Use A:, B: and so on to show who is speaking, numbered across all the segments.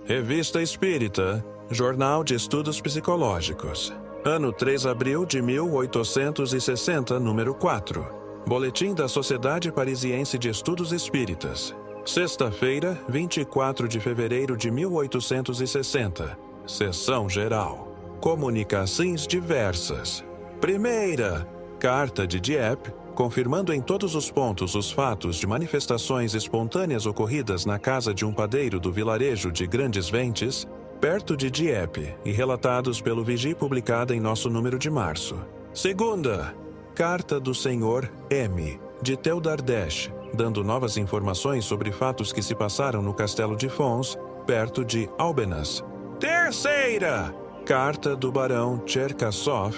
A: Revista Espírita, Jornal de Estudos Psicológicos. Ano 3 de abril de 1860, número 4. Boletim da Sociedade Parisiense de Estudos Espíritas. Sexta-feira, 24 de fevereiro de 1860. Sessão geral. Comunicações diversas. Primeira, carta de Dieppe, confirmando em todos os pontos os fatos de manifestações espontâneas ocorridas na casa de um padeiro do vilarejo de Grandes Ventes, perto de Dieppe, e relatados pelo Vigie, publicada em nosso número de março. Segunda, carta do Sr. M., de Teudardèche, dando novas informações sobre fatos que se passaram no castelo de Fons, perto de Albenas. Terceira, carta do barão Tcherkassov,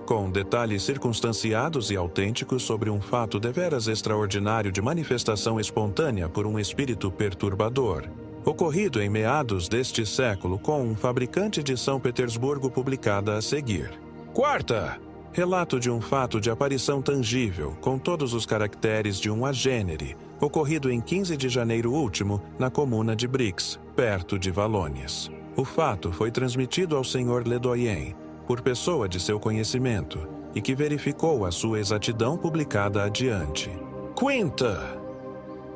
A: com detalhes circunstanciados e autênticos sobre um fato deveras extraordinário de manifestação espontânea por um espírito perturbador, ocorrido em meados deste século com um fabricante de São Petersburgo, publicada a seguir. Quarta, relato de um fato de aparição tangível, com todos os caracteres de um agênere, ocorrido em 15 de janeiro último, na comuna de Brix, perto de Valognes. O fato foi transmitido ao Sr. Ledoyen, por pessoa de seu conhecimento, e que verificou a sua exatidão, publicada adiante. Quinta,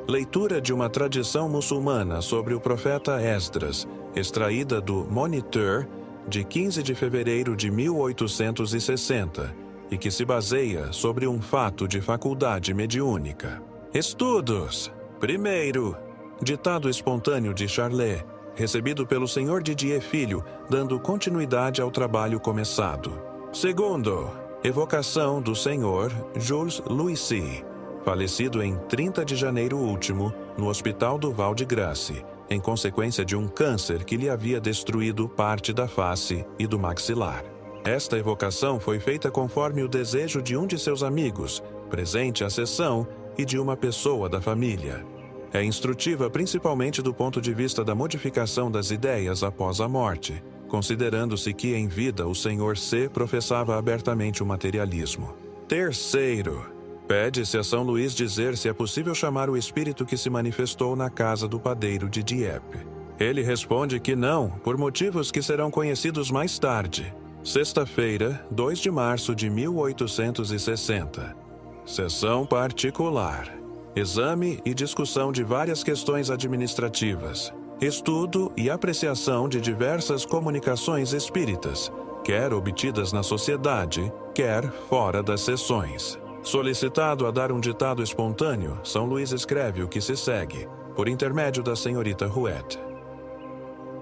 A: leitura de uma tradição muçulmana sobre o profeta Esdras, extraída do Moniteur, de 15 de fevereiro de 1860, e que se baseia sobre um fato de faculdade mediúnica. Estudos. Primeiro, ditado espontâneo de Charlet, recebido pelo Sr. Didier Filho, dando continuidade ao trabalho começado. Segundo, evocação do Sr. Jules Louisy, falecido em 30 de janeiro último, no Hospital do Val-de-Grace, em consequência de um câncer que lhe havia destruído parte da face e do maxilar. Esta evocação foi feita conforme o desejo de um de seus amigos, presente à sessão, e de uma pessoa da família. É instrutiva principalmente do ponto de vista da modificação das ideias após a morte, considerando-se que em vida o Sr. C. professava abertamente o materialismo. Terceiro, pede-se a São Luís dizer se é possível chamar o espírito que se manifestou na casa do padeiro de Dieppe. Ele responde que não, por motivos que serão conhecidos mais tarde. Sexta-feira, 2 de março de 1860. Sessão particular. Exame e discussão de várias questões administrativas. Estudo e apreciação de diversas comunicações espíritas, quer obtidas na sociedade, quer fora das sessões. Solicitado a dar um ditado espontâneo, São Luís escreve o que se segue, por intermédio da senhorita Rouet.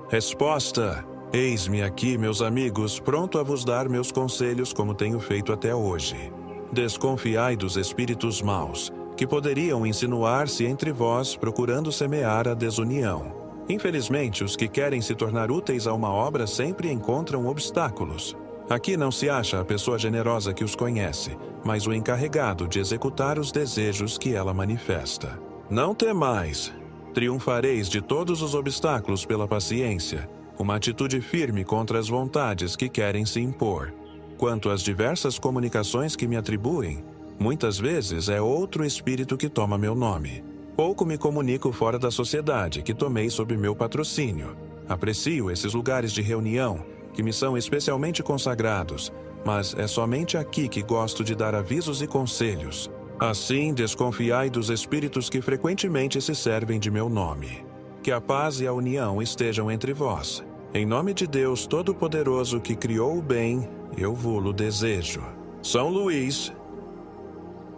A: Resposta. Eis-me aqui, meus amigos, pronto a vos dar meus conselhos como tenho feito até hoje. Desconfiai dos espíritos maus, que poderiam insinuar-se entre vós, procurando semear a desunião. Infelizmente, os que querem se tornar úteis a uma obra sempre encontram obstáculos. Aqui não se acha a pessoa generosa que os conhece, mas o encarregado de executar os desejos que ela manifesta. Não temais. Triunfareis de todos os obstáculos pela paciência, uma atitude firme contra as vontades que querem se impor. Quanto às diversas comunicações que me atribuem, muitas vezes é outro espírito que toma meu nome. Pouco me comunico fora da sociedade, que tomei sob meu patrocínio. Aprecio esses lugares de reunião, que me são especialmente consagrados, mas é somente aqui que gosto de dar avisos e conselhos. Assim, desconfiai dos espíritos que frequentemente se servem de meu nome. Que a paz e a união estejam entre vós. Em nome de Deus Todo-Poderoso, que criou o bem, eu vô-lo desejo. São Luís.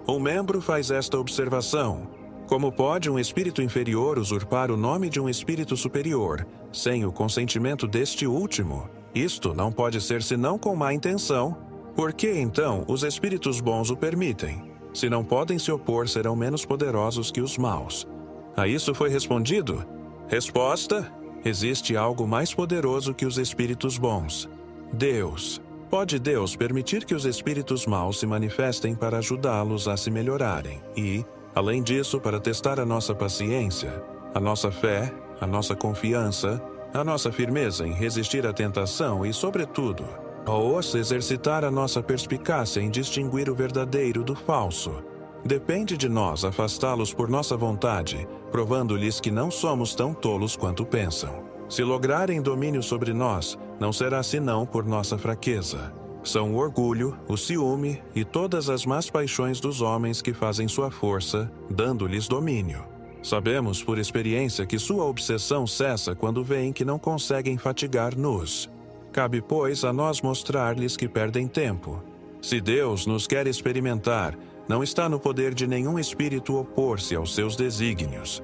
A: Um membro faz esta observação: como pode um espírito inferior usurpar o nome de um espírito superior, sem o consentimento deste último? Isto não pode ser senão com má intenção. Por que, então, os espíritos bons o permitem? Se não podem se opor, serão menos poderosos que os maus. A isso foi respondido: resposta: existe algo mais poderoso que os espíritos bons. Deus. Pode Deus permitir que os espíritos maus se manifestem para ajudá-los a se melhorarem e, além disso, para testar a nossa paciência, a nossa fé, a nossa confiança, a nossa firmeza em resistir à tentação e, sobretudo, ao exercitar a nossa perspicácia em distinguir o verdadeiro do falso. Depende de nós afastá-los por nossa vontade, provando-lhes que não somos tão tolos quanto pensam. Se lograrem domínio sobre nós, não será senão por nossa fraqueza. São o orgulho, o ciúme e todas as más paixões dos homens que fazem sua força, dando-lhes domínio. Sabemos por experiência que sua obsessão cessa quando veem que não conseguem fatigar-nos. Cabe, pois, a nós mostrar-lhes que perdem tempo. Se Deus nos quer experimentar, não está no poder de nenhum espírito opor-se aos seus desígnios.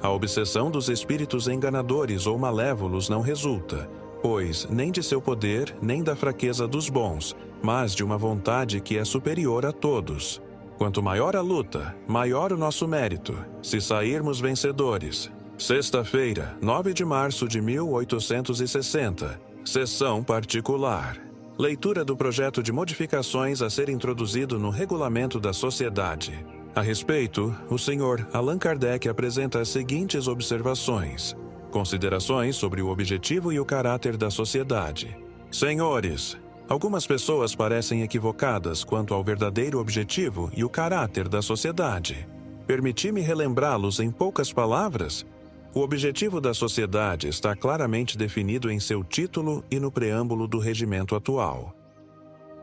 A: A obsessão dos espíritos enganadores ou malévolos não resulta, pois, nem de seu poder, nem da fraqueza dos bons, mas de uma vontade que é superior a todos. Quanto maior a luta, maior o nosso mérito, se sairmos vencedores. Sexta-feira, 9 de março de 1860. Sessão particular. Leitura do projeto de modificações a ser introduzido no regulamento da sociedade. A respeito, o Sr. Allan Kardec apresenta as seguintes observações. Considerações sobre o objetivo e o caráter da sociedade. Senhores, algumas pessoas parecem equivocadas quanto ao verdadeiro objetivo e o caráter da sociedade. Permiti-me relembrá-los em poucas palavras? O objetivo da sociedade está claramente definido em seu título e no preâmbulo do regimento atual.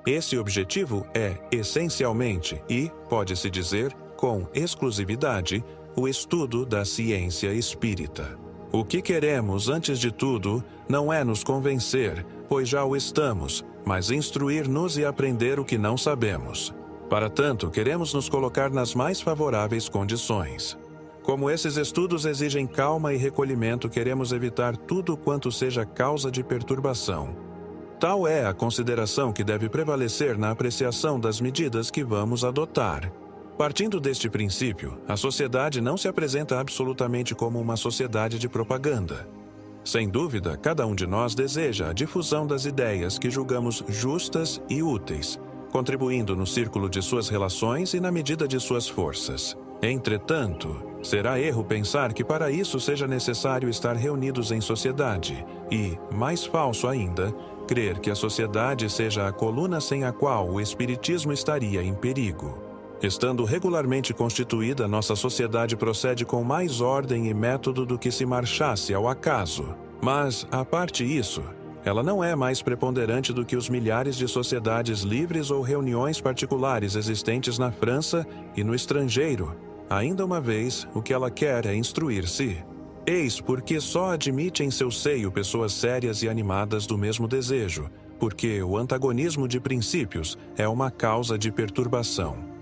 A: Esse objetivo é, essencialmente e, pode-se dizer, com exclusividade, o estudo da ciência espírita. O que queremos, antes de tudo, não é nos convencer, pois já o estamos, mas instruir-nos e aprender o que não sabemos. Para tanto, queremos nos colocar nas mais favoráveis condições. Como esses estudos exigem calma e recolhimento, queremos evitar tudo quanto seja causa de perturbação. Tal é a consideração que deve prevalecer na apreciação das medidas que vamos adotar. Partindo deste princípio, a sociedade não se apresenta absolutamente como uma sociedade de propaganda. Sem dúvida, cada um de nós deseja a difusão das ideias que julgamos justas e úteis, contribuindo no círculo de suas relações e na medida de suas forças. Entretanto, será erro pensar que para isso seja necessário estar reunidos em sociedade e, mais falso ainda, crer que a sociedade seja a coluna sem a qual o espiritismo estaria em perigo. Estando regularmente constituída, nossa sociedade procede com mais ordem e método do que se marchasse ao acaso. Mas, à parte isso, ela não é mais preponderante do que os milhares de sociedades livres ou reuniões particulares existentes na França e no estrangeiro. Ainda uma vez, o que ela quer é instruir-se. Eis porque só admite em seu seio pessoas sérias e animadas do mesmo desejo, porque o antagonismo de princípios é uma causa de perturbação.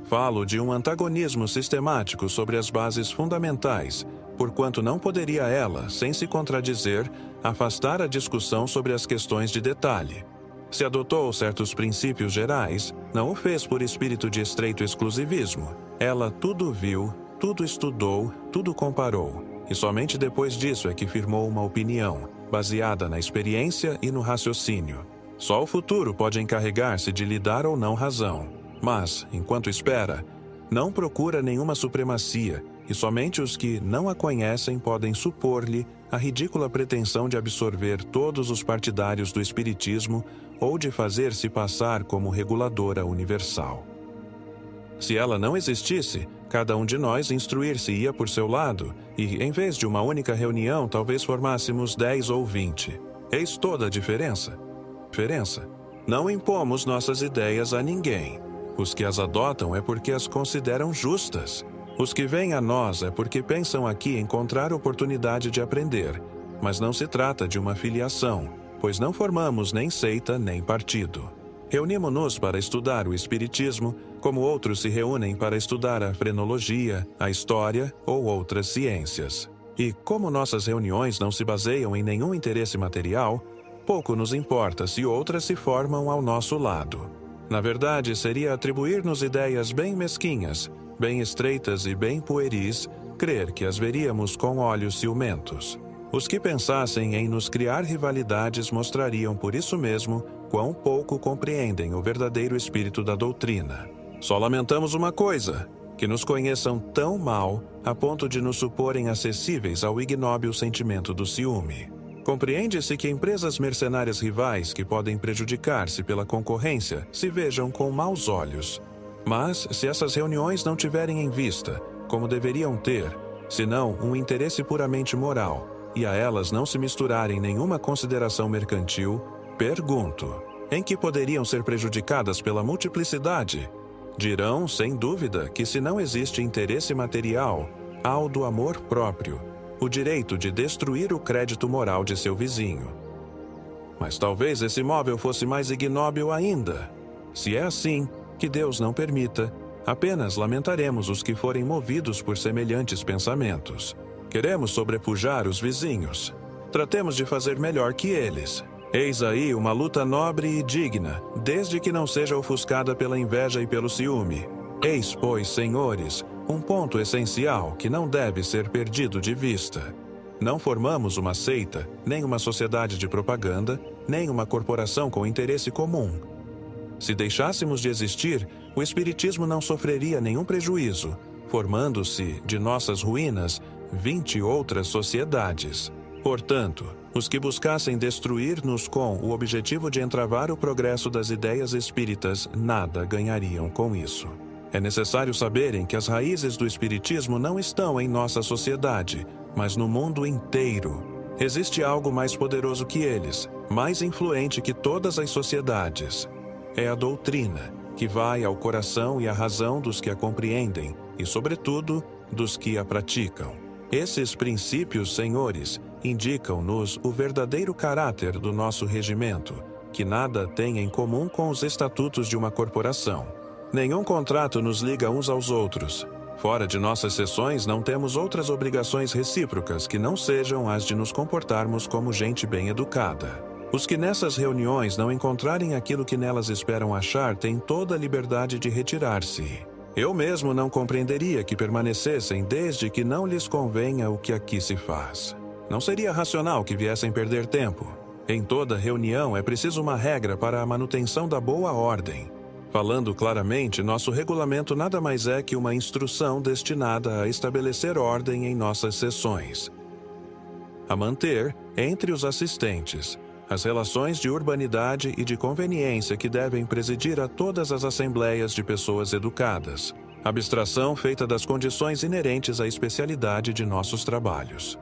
A: Falo de um antagonismo sistemático sobre as bases fundamentais, porquanto não poderia ela, sem se contradizer, afastar a discussão sobre as questões de detalhe. Se adotou certos princípios gerais, não o fez por espírito de estreito exclusivismo. Ela tudo viu, tudo estudou, tudo comparou, e somente depois disso é que firmou uma opinião, baseada na experiência e no raciocínio. Só o futuro pode encarregar-se de lhe dar ou não razão. Mas, enquanto espera, não procura nenhuma supremacia, e somente os que não a conhecem podem supor-lhe a ridícula pretensão de absorver todos os partidários do espiritismo ou de fazer-se passar como reguladora universal. Se ela não existisse, cada um de nós instruir-se-ia por seu lado, e, em vez de uma única reunião, talvez formássemos 10 ou 20. Eis toda a diferença. Não impomos nossas ideias a ninguém. Os que as adotam é porque as consideram justas. Os que vêm a nós é porque pensam aqui encontrar oportunidade de aprender. Mas não se trata de uma filiação, pois não formamos nem seita nem partido. Reunimos-nos para estudar o espiritismo, como outros se reúnem para estudar a frenologia, a história ou outras ciências. E como nossas reuniões não se baseiam em nenhum interesse material, pouco nos importa se outras se formam ao nosso lado. Na verdade, seria atribuir-nos ideias bem mesquinhas, bem estreitas e bem pueris, crer que as veríamos com olhos ciumentos. Os que pensassem em nos criar rivalidades mostrariam por isso mesmo quão pouco compreendem o verdadeiro espírito da doutrina. Só lamentamos uma coisa, que nos conheçam tão mal a ponto de nos suporem acessíveis ao ignóbil sentimento do ciúme. Compreende-se que empresas mercenárias rivais que podem prejudicar-se pela concorrência se vejam com maus olhos. Mas, se essas reuniões não tiverem em vista, como deveriam ter, senão um interesse puramente moral, e a elas não se misturarem nenhuma consideração mercantil, pergunto: em que poderiam ser prejudicadas pela multiplicidade? Dirão, sem dúvida, que se não existe interesse material, há o do amor próprio, o direito de destruir o crédito moral de seu vizinho. Mas talvez esse móvel fosse mais ignóbil ainda. Se é assim, que Deus não permita, apenas lamentaremos os que forem movidos por semelhantes pensamentos. Queremos sobrepujar os vizinhos. Tratemos de fazer melhor que eles. Eis aí uma luta nobre e digna, desde que não seja ofuscada pela inveja e pelo ciúme. Eis, pois, senhores, um ponto essencial que não deve ser perdido de vista. Não formamos uma seita, nem uma sociedade de propaganda, nem uma corporação com interesse comum. Se deixássemos de existir, o Espiritismo não sofreria nenhum prejuízo, formando-se, de nossas ruínas, 20 outras sociedades. Portanto, os que buscassem destruir-nos com o objetivo de entravar o progresso das ideias espíritas nada ganhariam com isso. É necessário saberem que as raízes do Espiritismo não estão em nossa sociedade, mas no mundo inteiro. Existe algo mais poderoso que eles, mais influente que todas as sociedades. É a doutrina, que vai ao coração e à razão dos que a compreendem, e, sobretudo, dos que a praticam. Esses princípios, senhores, indicam-nos o verdadeiro caráter do nosso regimento, que nada tem em comum com os estatutos de uma corporação. Nenhum contrato nos liga uns aos outros. Fora de nossas sessões, não temos outras obrigações recíprocas que não sejam as de nos comportarmos como gente bem educada. Os que nessas reuniões não encontrarem aquilo que nelas esperam achar têm toda a liberdade de retirar-se. Eu mesmo não compreenderia que permanecessem desde que não lhes convenha o que aqui se faz. Não seria racional que viessem perder tempo. Em toda reunião é preciso uma regra para a manutenção da boa ordem. Falando claramente, nosso regulamento nada mais é que uma instrução destinada a estabelecer ordem em nossas sessões. A manter, entre os assistentes, as relações de urbanidade e de conveniência que devem presidir a todas as assembleias de pessoas educadas. Abstração feita das condições inerentes à especialidade de nossos trabalhos.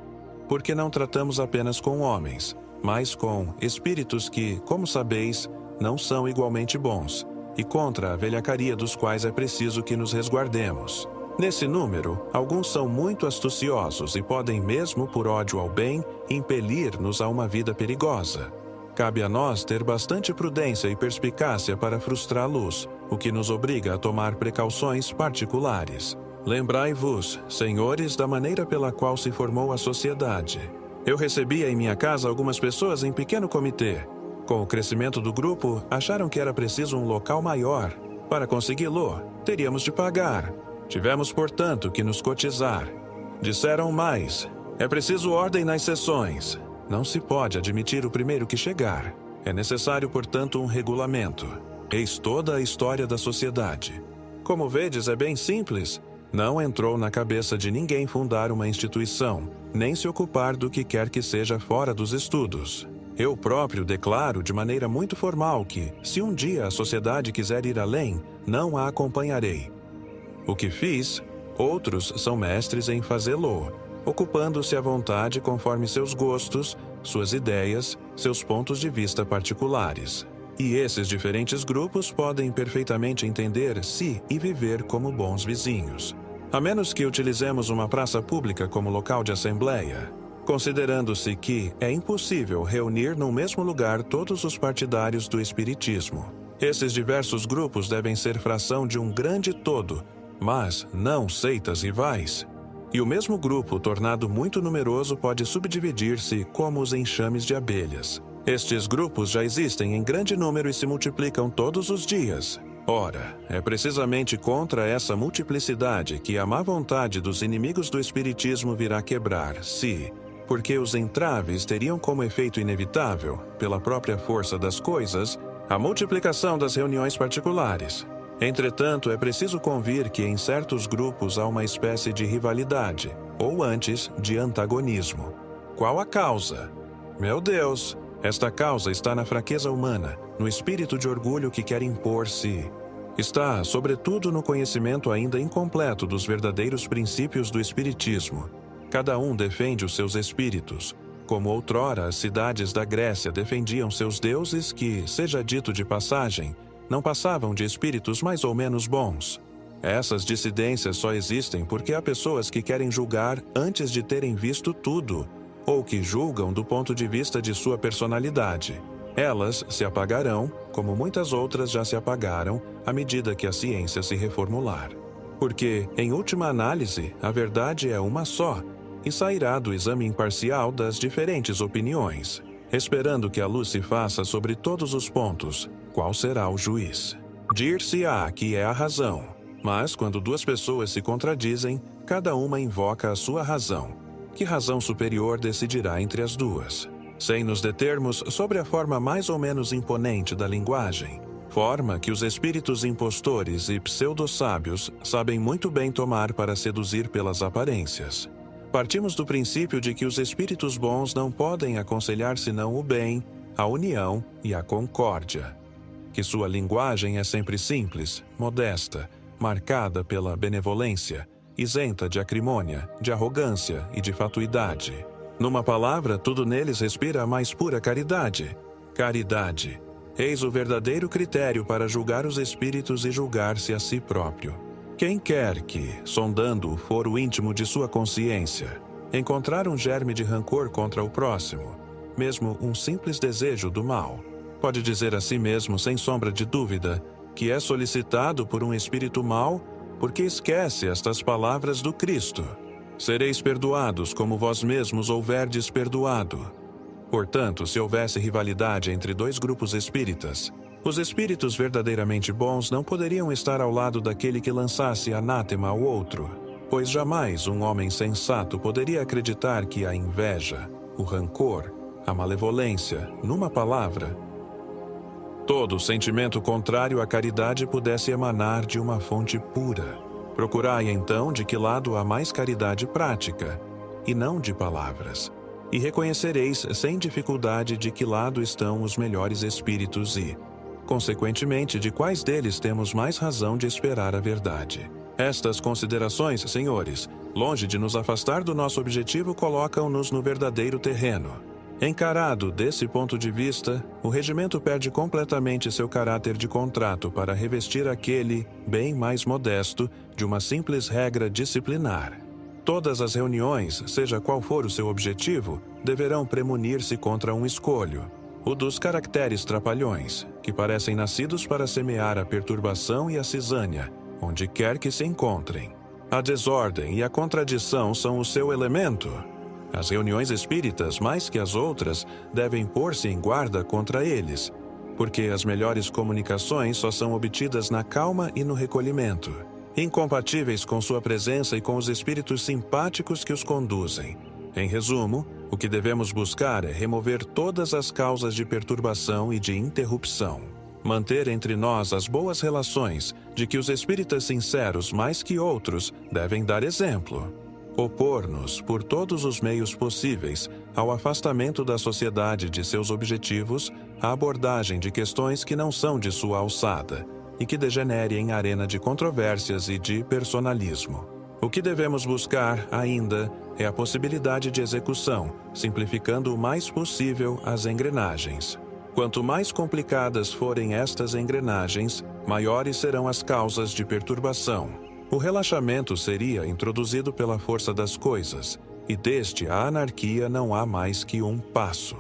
A: Porque não tratamos apenas com homens, mas com espíritos que, como sabeis, não são igualmente bons, e contra a velhacaria dos quais é preciso que nos resguardemos. Nesse número, alguns são muito astuciosos e podem mesmo, por ódio ao bem, impelir-nos a uma vida perigosa. Cabe a nós ter bastante prudência e perspicácia para frustrá-los, o que nos obriga a tomar precauções particulares. Lembrai-vos, senhores, da maneira pela qual se formou a sociedade. Eu recebia em minha casa algumas pessoas em pequeno comitê. Com o crescimento do grupo, acharam que era preciso um local maior. Para consegui-lo, teríamos de pagar. Tivemos, portanto, que nos cotizar. Disseram mais: é preciso ordem nas sessões. Não se pode admitir o primeiro que chegar. É necessário, portanto, um regulamento. Eis toda a história da sociedade. Como vedes, é bem simples. Não entrou na cabeça de ninguém fundar uma instituição, nem se ocupar do que quer que seja fora dos estudos. Eu próprio declaro de maneira muito formal que, se um dia a sociedade quiser ir além, não a acompanharei. O que fiz, outros são mestres em fazê-lo, ocupando-se à vontade conforme seus gostos, suas ideias, seus pontos de vista particulares. E esses diferentes grupos podem perfeitamente entender-se e viver como bons vizinhos. A menos que utilizemos uma praça pública como local de assembleia, considerando-se que é impossível reunir no mesmo lugar todos os partidários do Espiritismo. Esses diversos grupos devem ser fração de um grande todo, mas não seitas rivais. E o mesmo grupo, tornado muito numeroso, pode subdividir-se como os enxames de abelhas. Estes grupos já existem em grande número e se multiplicam todos os dias. Ora, é precisamente contra essa multiplicidade que a má vontade dos inimigos do Espiritismo virá quebrar-se, porque os entraves teriam como efeito inevitável, pela própria força das coisas, a multiplicação das reuniões particulares. Entretanto, é preciso convir que em certos grupos há uma espécie de rivalidade, ou antes, de antagonismo. Qual a causa? Meu Deus! Esta causa está na fraqueza humana, no espírito de orgulho que quer impor-se. Está, sobretudo, no conhecimento ainda incompleto dos verdadeiros princípios do Espiritismo. Cada um defende os seus espíritos, como outrora as cidades da Grécia defendiam seus deuses que, seja dito de passagem, não passavam de espíritos mais ou menos bons. Essas dissidências só existem porque há pessoas que querem julgar antes de terem visto tudo, ou que julgam do ponto de vista de sua personalidade. Elas se apagarão, como muitas outras já se apagaram, à medida que a ciência se reformular. Porque, em última análise, a verdade é uma só, e sairá do exame imparcial das diferentes opiniões, esperando que a luz se faça sobre todos os pontos. Qual será o juiz? Dir-se-á que é a razão, mas quando duas pessoas se contradizem, cada uma invoca a sua razão. Que razão superior decidirá entre as duas? Sem nos determos sobre a forma mais ou menos imponente da linguagem, forma que os espíritos impostores e pseudo-sábios sabem muito bem tomar para seduzir pelas aparências. Partimos do princípio de que os espíritos bons não podem aconselhar senão o bem, a união e a concórdia. Que sua linguagem é sempre simples, modesta, marcada pela benevolência, isenta de acrimônia, de arrogância e de fatuidade. Numa palavra, tudo neles respira a mais pura caridade. Caridade. Eis o verdadeiro critério para julgar os espíritos e julgar-se a si próprio. Quem quer que, sondando o foro íntimo de sua consciência, encontrar um germe de rancor contra o próximo, mesmo um simples desejo do mal, pode dizer a si mesmo, sem sombra de dúvida, que é solicitado por um espírito mau, porque esquece estas palavras do Cristo: sereis perdoados como vós mesmos houverdes perdoado. Portanto, se houvesse rivalidade entre dois grupos espíritas, os espíritos verdadeiramente bons não poderiam estar ao lado daquele que lançasse anátema ao outro, pois jamais um homem sensato poderia acreditar que a inveja, o rancor, a malevolência, numa palavra, todo sentimento contrário à caridade pudesse emanar de uma fonte pura. Procurai então de que lado há mais caridade prática, e não de palavras, e reconhecereis sem dificuldade de que lado estão os melhores espíritos e, consequentemente, de quais deles temos mais razão de esperar a verdade. Estas considerações, senhores, longe de nos afastar do nosso objetivo, colocam-nos no verdadeiro terreno. Encarado desse ponto de vista, o regimento perde completamente seu caráter de contrato para revestir aquele, bem mais modesto, de uma simples regra disciplinar. Todas as reuniões, seja qual for o seu objetivo, deverão premunir-se contra um escolho, o dos caracteres trapalhões, que parecem nascidos para semear a perturbação e a cisânia, onde quer que se encontrem. A desordem e a contradição são o seu elemento. As reuniões espíritas, mais que as outras, devem pôr-se em guarda contra eles, porque as melhores comunicações só são obtidas na calma e no recolhimento, incompatíveis com sua presença e com os espíritos simpáticos que os conduzem. Em resumo, o que devemos buscar é remover todas as causas de perturbação e de interrupção. Manter entre nós as boas relações, de que os espíritas sinceros, mais que outros, devem dar exemplo. Opor-nos, por todos os meios possíveis, ao afastamento da sociedade de seus objetivos, à abordagem de questões que não são de sua alçada, e que degenere em arena de controvérsias e de personalismo. O que devemos buscar, ainda, é a possibilidade de execução, simplificando o mais possível as engrenagens. Quanto mais complicadas forem estas engrenagens, maiores serão as causas de perturbação. O relaxamento seria introduzido pela força das coisas, e deste à anarquia não há mais que um passo.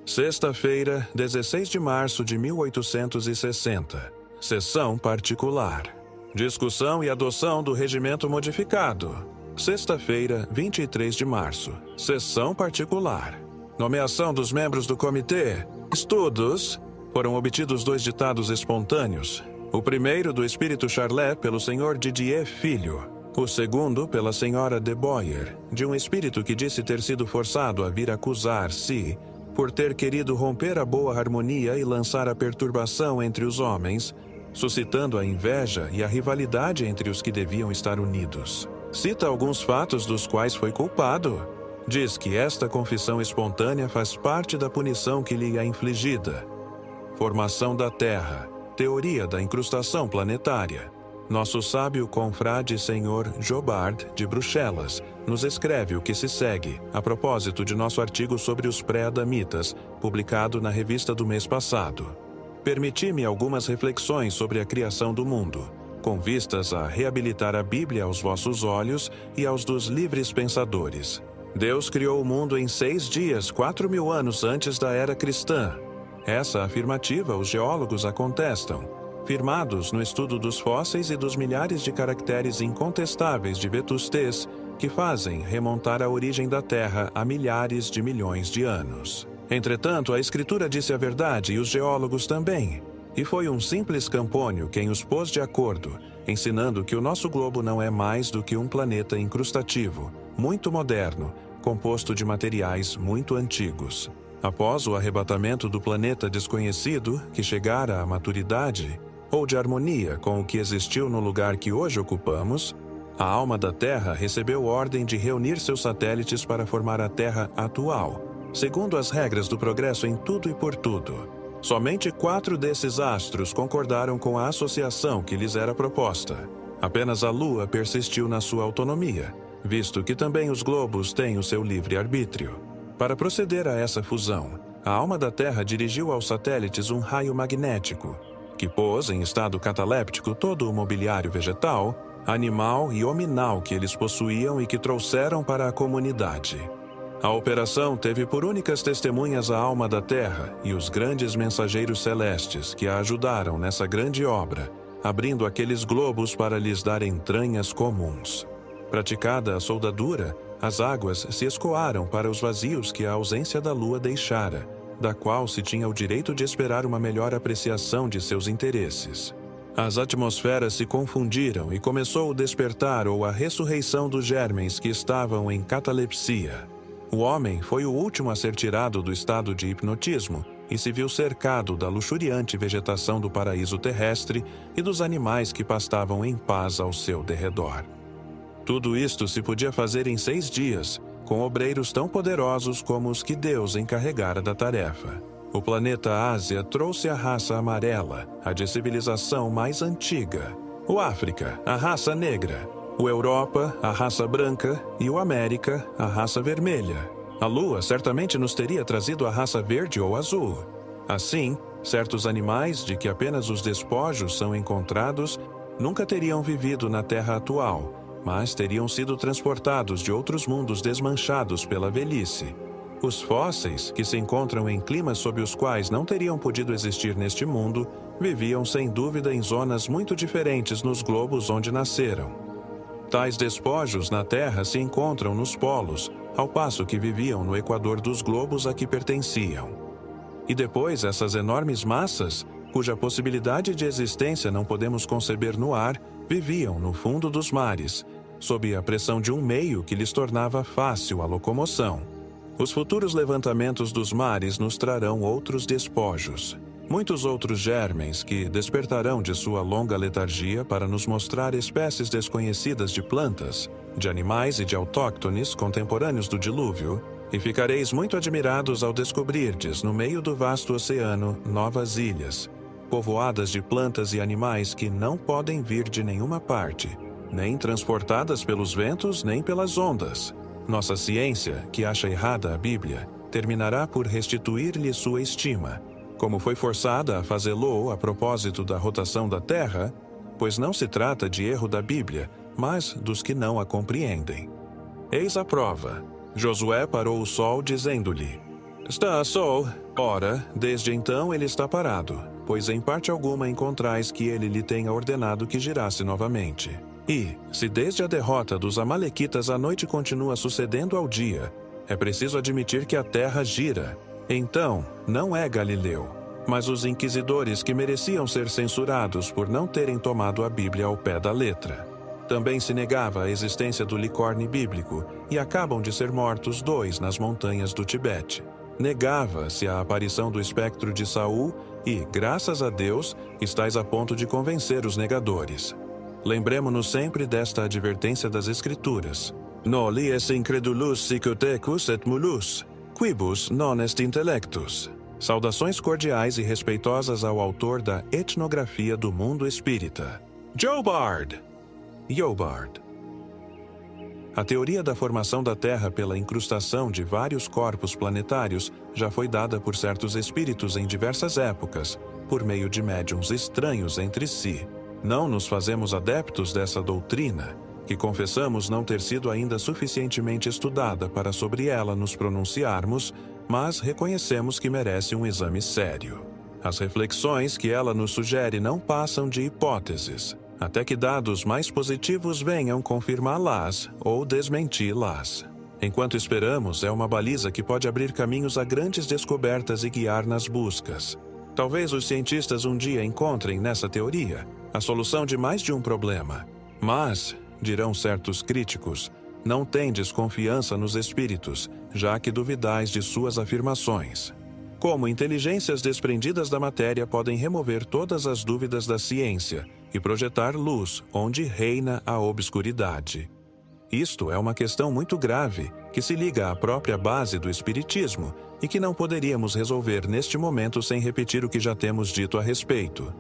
A: Sexta-feira, 16 de março de 1860. Sessão particular. Discussão e adoção do regimento modificado. Sexta-feira, 23 de março. Sessão particular. Nomeação dos membros do comitê. Estudos. Foram obtidos 2 ditados espontâneos. O primeiro do espírito Charlet pelo Sr. Didier Filho. O segundo pela Sra. de Boyer, de um espírito que disse ter sido forçado a vir acusar-se por ter querido romper a boa harmonia e lançar a perturbação entre os homens, suscitando a inveja e a rivalidade entre os que deviam estar unidos. Cita alguns fatos dos quais foi culpado. Diz que esta confissão espontânea faz parte da punição que lhe é infligida. Formação da Terra. Teoria da incrustação planetária. Nosso sábio confrade Sr. Jobard, de Bruxelas, nos escreve o que se segue, a propósito de nosso artigo sobre os pré-adamitas, publicado na revista do mês passado. Permiti-me algumas reflexões sobre a criação do mundo, com vistas a reabilitar a Bíblia aos vossos olhos e aos dos livres pensadores. Deus criou o mundo em 6 dias, 4.000 anos antes da era cristã. Essa afirmativa os geólogos a contestam, firmados no estudo dos fósseis e dos milhares de caracteres incontestáveis de vetustez que fazem remontar a origem da Terra a milhares de milhões de anos. Entretanto, a Escritura disse a verdade e os geólogos também, e foi um simples Campônio quem os pôs de acordo, ensinando que o nosso globo não é mais do que um planeta incrustativo, muito moderno, composto de materiais muito antigos. Após o arrebatamento do planeta desconhecido, que chegara à maturidade, ou de harmonia com o que existiu no lugar que hoje ocupamos, a alma da Terra recebeu ordem de reunir seus satélites para formar a Terra atual, segundo as regras do progresso em tudo e por tudo. Somente 4 desses astros concordaram com a associação que lhes era proposta. Apenas a Lua persistiu na sua autonomia, visto que também os globos têm o seu livre-arbítrio. Para proceder a essa fusão, a alma da Terra dirigiu aos satélites um raio magnético, que pôs em estado cataléptico todo o mobiliário vegetal, animal e hominal que eles possuíam e que trouxeram para a comunidade. A operação teve por únicas testemunhas a alma da Terra e os grandes mensageiros celestes que a ajudaram nessa grande obra, abrindo aqueles globos para lhes dar entranhas comuns. Praticada a soldadura, as águas se escoaram para os vazios que a ausência da Lua deixara, da qual se tinha o direito de esperar uma melhor apreciação de seus interesses. As atmosferas se confundiram e começou o despertar ou a ressurreição dos germens que estavam em catalepsia. O homem foi o último a ser tirado do estado de hipnotismo e se viu cercado da luxuriante vegetação do paraíso terrestre e dos animais que pastavam em paz ao seu derredor. Tudo isto se podia fazer em 6 dias, com obreiros tão poderosos como os que Deus encarregara da tarefa. O planeta Ásia trouxe a raça amarela, a de civilização mais antiga. O África, a raça negra. O Europa, a raça branca. E o América, a raça vermelha. A Lua certamente nos teria trazido a raça verde ou azul. Assim, certos animais de que apenas os despojos são encontrados nunca teriam vivido na Terra atual, mas teriam sido transportados de outros mundos desmanchados pela velhice. Os fósseis, que se encontram em climas sob os quais não teriam podido existir neste mundo, viviam sem dúvida em zonas muito diferentes nos globos onde nasceram. Tais despojos na Terra se encontram nos polos, ao passo que viviam no equador dos globos a que pertenciam. E depois essas enormes massas, cuja possibilidade de existência não podemos conceber no ar, viviam no fundo dos mares, sob a pressão de um meio que lhes tornava fácil a locomoção. Os futuros levantamentos dos mares nos trarão outros despojos, muitos outros germens que despertarão de sua longa letargia para nos mostrar espécies desconhecidas de plantas, de animais e de autóctones contemporâneos do dilúvio, e ficareis muito admirados ao descobrirdes, no meio do vasto oceano, novas ilhas, povoadas de plantas e animais que não podem vir de nenhuma parte, nem transportadas pelos ventos nem pelas ondas. Nossa ciência, que acha errada a Bíblia, terminará por restituir-lhe sua estima, como foi forçada a fazê-lo a propósito da rotação da Terra, pois não se trata de erro da Bíblia, mas dos que não a compreendem. Eis a prova. Josué parou o sol, dizendo-lhe: Está sol. Ora, desde então ele está parado, pois em parte alguma encontrais que ele lhe tenha ordenado que girasse novamente. E, se desde a derrota dos amalequitas a noite continua sucedendo ao dia, é preciso admitir que a terra gira. Então, não é Galileu, mas os inquisidores que mereciam ser censurados por não terem tomado a Bíblia ao pé da letra. Também se negava a existência do licórnio bíblico, e acabam de ser mortos 2 nas montanhas do Tibete. Negava-se a aparição do espectro de Saul e, graças a Deus, estais a ponto de convencer os negadores. Lembremo-nos sempre desta advertência das Escrituras. Noli est incredulus psicotecus et mulus, quibus non est intellectus. Saudações cordiais e respeitosas ao autor da Etnografia do Mundo Espírita. Jobard! Jobard. A teoria da formação da Terra pela incrustação de vários corpos planetários já foi dada por certos espíritos em diversas épocas, por meio de médiuns estranhos entre si. Não nos fazemos adeptos dessa doutrina, que confessamos não ter sido ainda suficientemente estudada para sobre ela nos pronunciarmos, mas reconhecemos que merece um exame sério. As reflexões que ela nos sugere não passam de hipóteses, até que dados mais positivos venham confirmá-las ou desmenti-las. Enquanto esperamos, é uma baliza que pode abrir caminhos a grandes descobertas e guiar nas buscas. Talvez os cientistas um dia encontrem nessa teoria a solução de mais de um problema. Mas, dirão certos críticos, não tendes confiança nos espíritos, já que duvidais de suas afirmações. Como inteligências desprendidas da matéria podem remover todas as dúvidas da ciência e projetar luz onde reina a obscuridade. Isto é uma questão muito grave, que se liga à própria base do espiritismo e que não poderíamos resolver neste momento sem repetir o que já temos dito a respeito.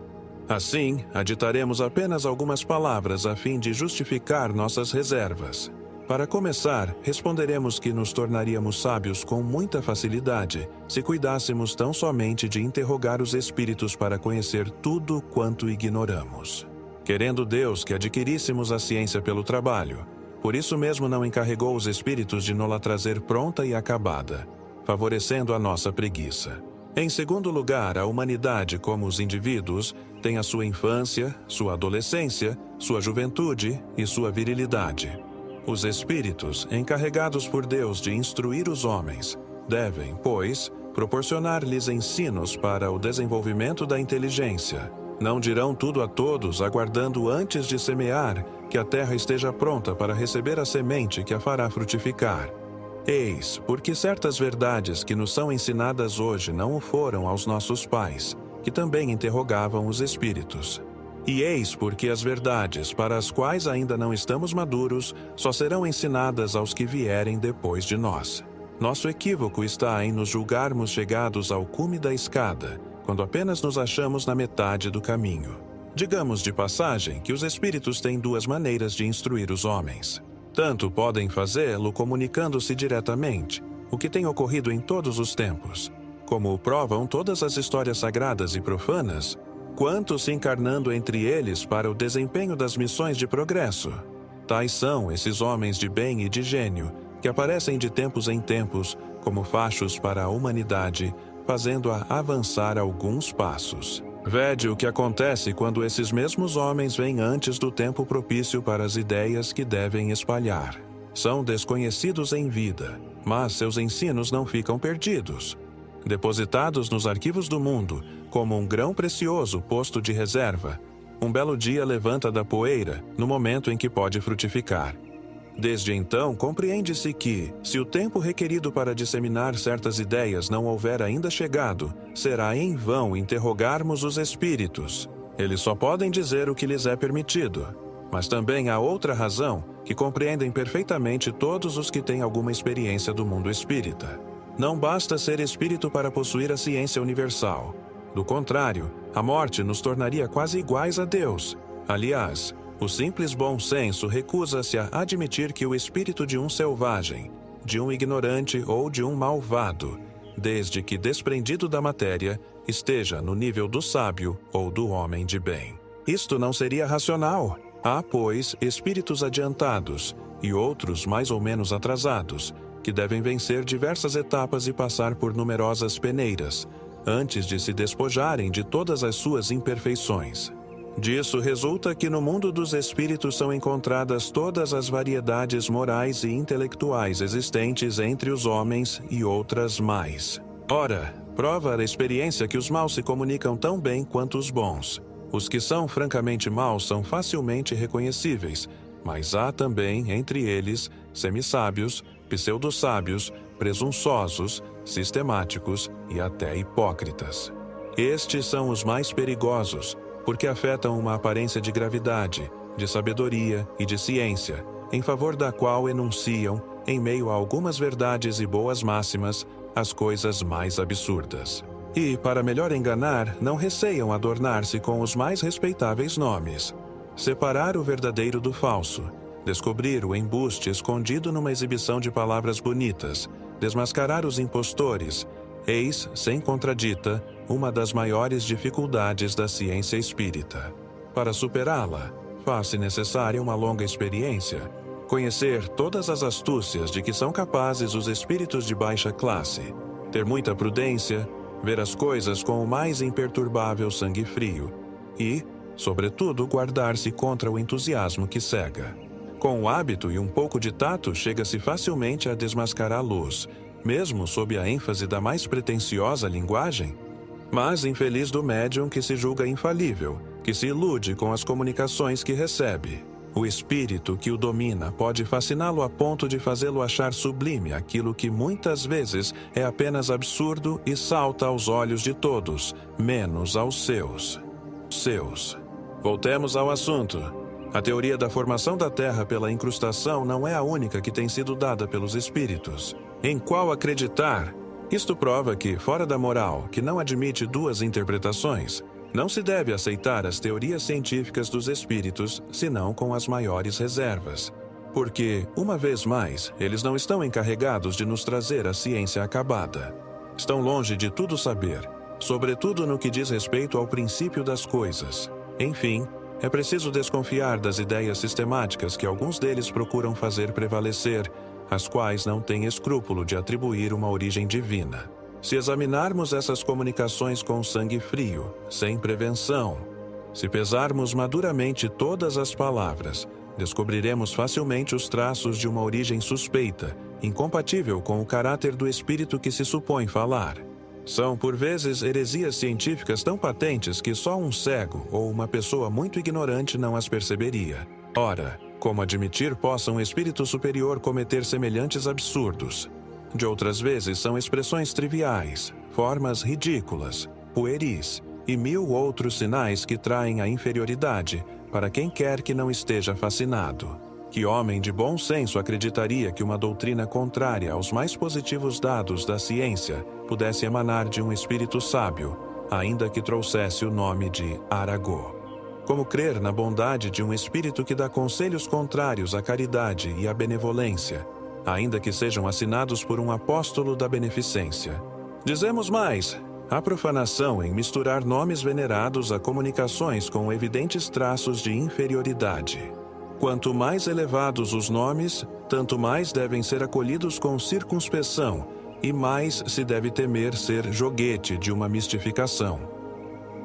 A: Assim, aditaremos apenas algumas palavras a fim de justificar nossas reservas. Para começar, responderemos que nos tornaríamos sábios com muita facilidade se cuidássemos tão somente de interrogar os espíritos para conhecer tudo quanto ignoramos. Querendo Deus que adquiríssemos a ciência pelo trabalho, por isso mesmo não encarregou os espíritos de nos-la trazer pronta e acabada, favorecendo a nossa preguiça. Em segundo lugar, a humanidade, como os indivíduos, tem a sua infância, sua adolescência, sua juventude e sua virilidade. Os espíritos, encarregados por Deus de instruir os homens, devem, pois, proporcionar-lhes ensinos para o desenvolvimento da inteligência. Não dirão tudo a todos, aguardando antes de semear que a terra esteja pronta para receber a semente que a fará frutificar. Eis, porque certas verdades que nos são ensinadas hoje não o foram aos nossos pais, que também interrogavam os espíritos. E eis porque as verdades para as quais ainda não estamos maduros só serão ensinadas aos que vierem depois de nós. Nosso equívoco está em nos julgarmos chegados ao cume da escada, quando apenas nos achamos na metade do caminho. Digamos de passagem que os espíritos têm duas maneiras de instruir os homens. Tanto podem fazê-lo comunicando-se diretamente, o que tem ocorrido em todos os tempos, como o provam todas as histórias sagradas e profanas, quanto se encarnando entre eles para o desempenho das missões de progresso. Tais são esses homens de bem e de gênio, que aparecem de tempos em tempos como fachos para a humanidade, fazendo-a avançar alguns passos. Vede o que acontece quando esses mesmos homens vêm antes do tempo propício para as ideias que devem espalhar. São desconhecidos em vida, mas seus ensinos não ficam perdidos. Depositados nos arquivos do mundo, como um grão precioso posto de reserva, um belo dia levanta da poeira, no momento em que pode frutificar. Desde então, compreende-se que, se o tempo requerido para disseminar certas ideias não houver ainda chegado, será em vão interrogarmos os espíritos. Eles só podem dizer o que lhes é permitido. Mas também há outra razão, que compreendem perfeitamente todos os que têm alguma experiência do mundo espírita. Não basta ser espírito para possuir a ciência universal. Do contrário, a morte nos tornaria quase iguais a Deus. Aliás, o simples bom senso recusa-se a admitir que o espírito de um selvagem, de um ignorante ou de um malvado, desde que desprendido da matéria, esteja no nível do sábio ou do homem de bem. Isto não seria racional. Há, pois, espíritos adiantados e outros mais ou menos atrasados, que devem vencer diversas etapas e passar por numerosas peneiras, antes de se despojarem de todas as suas imperfeições. Disso resulta que no mundo dos espíritos são encontradas todas as variedades morais e intelectuais existentes entre os homens e outras mais. Ora, prova a experiência que os maus se comunicam tão bem quanto os bons. Os que são francamente maus são facilmente reconhecíveis, mas há também, entre eles, semissábios, pseudo-sábios, presunçosos, sistemáticos e até hipócritas. Estes são os mais perigosos, porque afetam uma aparência de gravidade, de sabedoria e de ciência, em favor da qual enunciam, em meio a algumas verdades e boas máximas, as coisas mais absurdas. E, para melhor enganar, não receiam adornar-se com os mais respeitáveis nomes. separar o verdadeiro do falso, descobrir o embuste escondido numa exibição de palavras bonitas, desmascarar os impostores, eis, sem contradita, uma das maiores dificuldades da ciência espírita. Para superá-la, faz-se necessária uma longa experiência, conhecer todas as astúcias de que são capazes os espíritos de baixa classe, ter muita prudência, ver as coisas com o mais imperturbável sangue frio e, sobretudo, guardar-se contra o entusiasmo que cega. Com o hábito e um pouco de tato, chega-se facilmente a desmascarar a luz, mesmo sob a ênfase da mais pretensiosa linguagem. Mas infeliz do médium que se julga infalível, que se ilude com as comunicações que recebe. O espírito que o domina pode fasciná-lo a ponto de fazê-lo achar sublime aquilo que muitas vezes é apenas absurdo e salta aos olhos de todos, menos aos seus. Voltemos ao assunto. A teoria da formação da Terra pela incrustação não é a única que tem sido dada pelos espíritos. Em qual acreditar? Isto prova que, fora da moral, que não admite duas interpretações, não se deve aceitar as teorias científicas dos espíritos, senão com as maiores reservas. Porque, uma vez mais, eles não estão encarregados de nos trazer a ciência acabada. Estão longe de tudo saber, sobretudo no que diz respeito ao princípio das coisas. Enfim, é preciso desconfiar das ideias sistemáticas que alguns deles procuram fazer prevalecer, às quais não têm escrúpulo de atribuir uma origem divina. Se examinarmos essas comunicações com sangue frio, sem prevenção, se pesarmos maduramente todas as palavras, descobriremos facilmente os traços de uma origem suspeita, incompatível com o caráter do espírito que se supõe falar. São, por vezes, heresias científicas tão patentes que só um cego ou uma pessoa muito ignorante não as perceberia. Ora, como admitir possa um espírito superior cometer semelhantes absurdos? De outras vezes são expressões triviais, formas ridículas, pueris e mil outros sinais que traem a inferioridade para quem quer que não esteja fascinado. Que homem de bom senso acreditaria que uma doutrina contrária aos mais positivos dados da ciência pudesse emanar de um espírito sábio, ainda que trouxesse o nome de Aragô? Como crer na bondade de um espírito que dá conselhos contrários à caridade e à benevolência, ainda que sejam assinados por um apóstolo da beneficência? Dizemos mais, há profanação em misturar nomes venerados a comunicações com evidentes traços de inferioridade. Quanto mais elevados os nomes, tanto mais devem ser acolhidos com circunspeção e mais se deve temer ser joguete de uma mistificação.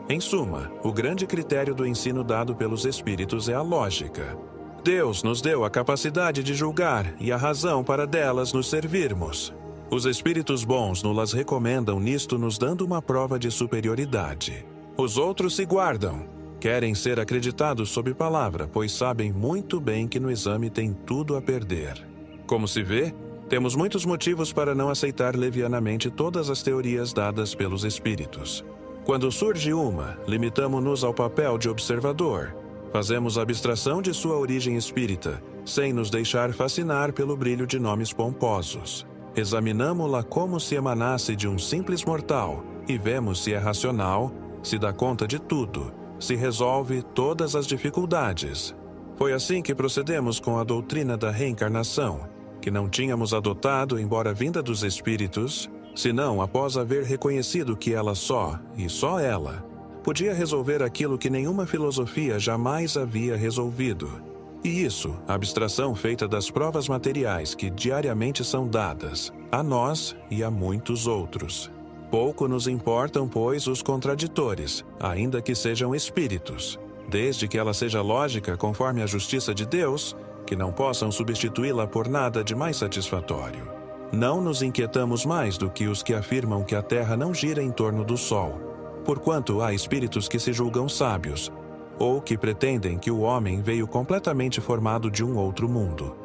A: Em suma, o grande critério do ensino dado pelos espíritos é a lógica. Deus nos deu a capacidade de julgar e a razão para delas nos servirmos. Os espíritos bons nos recomendam nisto, nos dando uma prova de superioridade. Os outros se guardam. Querem ser acreditados sob palavra, pois sabem muito bem que no exame tem tudo a perder. Como se vê, temos muitos motivos para não aceitar levianamente todas as teorias dadas pelos espíritos. Quando surge uma, limitamo-nos ao papel de observador. Fazemos abstração de sua origem espírita, sem nos deixar fascinar pelo brilho de nomes pomposos. Examinamo-la como se emanasse de um simples mortal e vemos se é racional, se dá conta de tudo, se resolve todas as dificuldades. Foi assim que procedemos com a doutrina da reencarnação, que não tínhamos adotado, embora vinda dos espíritos, senão após haver reconhecido que ela só, e só ela, podia resolver aquilo que nenhuma filosofia jamais havia resolvido. E isso, a abstração feita das provas materiais que diariamente são dadas, a nós e a muitos outros. Pouco nos importam, pois, os contraditores, ainda que sejam espíritos, desde que ela seja lógica conforme a justiça de Deus, que não possam substituí-la por nada de mais satisfatório. Não nos inquietamos mais do que os que afirmam que a Terra não gira em torno do Sol, porquanto há espíritos que se julgam sábios, ou que pretendem que o homem veio completamente formado de um outro mundo,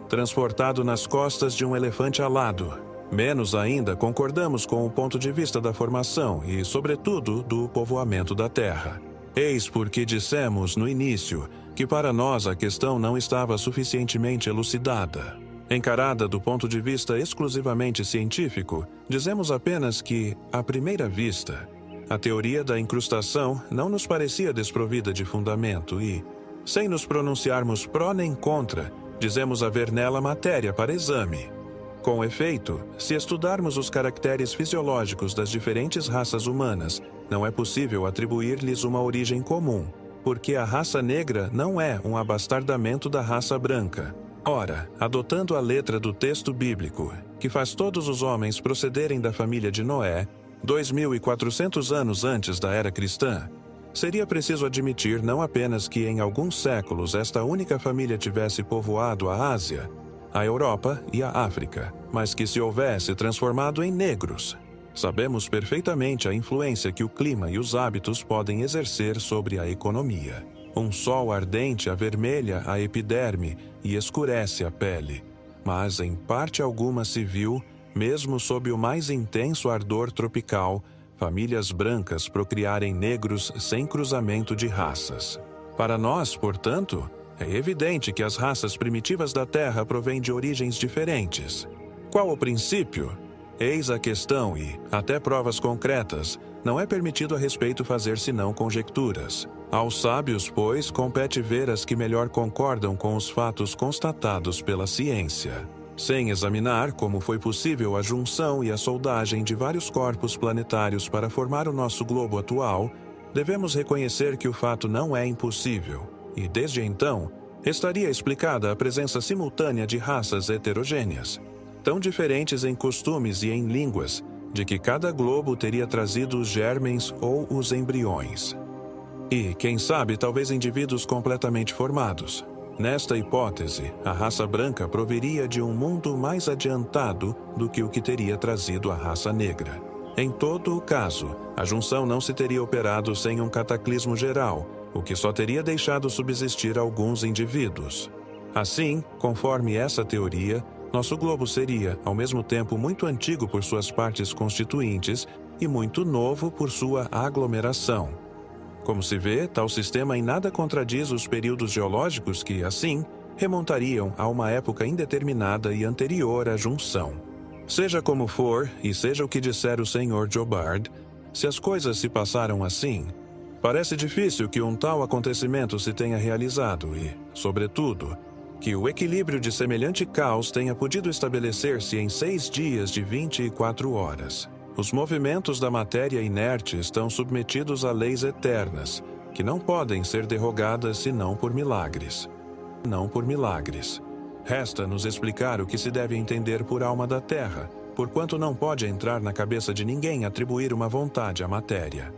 A: transportado nas costas de um elefante alado. Menos ainda concordamos com o ponto de vista da formação e, sobretudo, do povoamento da Terra. Eis porque dissemos no início que para nós a questão não estava suficientemente elucidada. Encarada do ponto de vista exclusivamente científico, dizemos apenas que, à primeira vista, a teoria da incrustação não nos parecia desprovida de fundamento e, Sem nos pronunciarmos pró nem contra, dizemos haver nela matéria para exame. Com efeito, se estudarmos os caracteres fisiológicos das diferentes raças humanas, não é possível atribuir-lhes uma origem comum, porque a raça negra não é um abastardamento da raça branca. Ora, adotando a letra do texto bíblico, que faz todos os homens procederem da família de Noé, 2.400 anos antes da era cristã, seria preciso admitir não apenas que em alguns séculos esta única família tivesse povoado a Ásia, a Europa e a África, mas que se houvesse transformado em negros. Sabemos perfeitamente a influência que o clima e os hábitos podem exercer sobre a economia. Um sol ardente avermelha a epiderme e escurece a pele, mas em parte alguma se viu, mesmo sob o mais intenso ardor tropical, famílias brancas procriarem negros sem cruzamento de raças. Para nós, portanto, é evidente que as raças primitivas da Terra provêm de origens diferentes. Qual o princípio? Eis a questão e, até provas concretas, não é permitido a respeito fazer senão conjecturas. Aos sábios, pois, compete ver as que melhor concordam com os fatos constatados pela ciência. Sem examinar como foi possível a junção e a soldagem de vários corpos planetários para formar o nosso globo atual, devemos reconhecer que o fato não é impossível, e desde então, estaria explicada a presença simultânea de raças heterogêneas, tão diferentes em costumes e em línguas, de que cada globo teria trazido os germens ou os embriões. E, quem sabe, talvez indivíduos completamente formados. Nesta hipótese, a raça branca proviria de um mundo mais adiantado do que o que teria trazido a raça negra. Em todo o caso, a junção não se teria operado sem um cataclismo geral, o que só teria deixado subsistir alguns indivíduos. Assim, conforme essa teoria, nosso globo seria, ao mesmo tempo, muito antigo por suas partes constituintes e muito novo por sua aglomeração. Como se vê, tal sistema em nada contradiz os períodos geológicos que, assim, remontariam a uma época indeterminada e anterior à junção. Seja como for, e seja o que disser o Sr. Jobbard, se as coisas se passaram assim, parece difícil que um tal acontecimento se tenha realizado e, sobretudo, que o equilíbrio de semelhante caos tenha podido estabelecer-se em 6 dias de 24 horas. Os movimentos da matéria inerte estão submetidos a leis eternas, que não podem ser derrogadas senão por milagres. Não por milagres. Resta-nos explicar o que se deve entender por alma da Terra, porquanto não pode entrar na cabeça de ninguém atribuir uma vontade à matéria.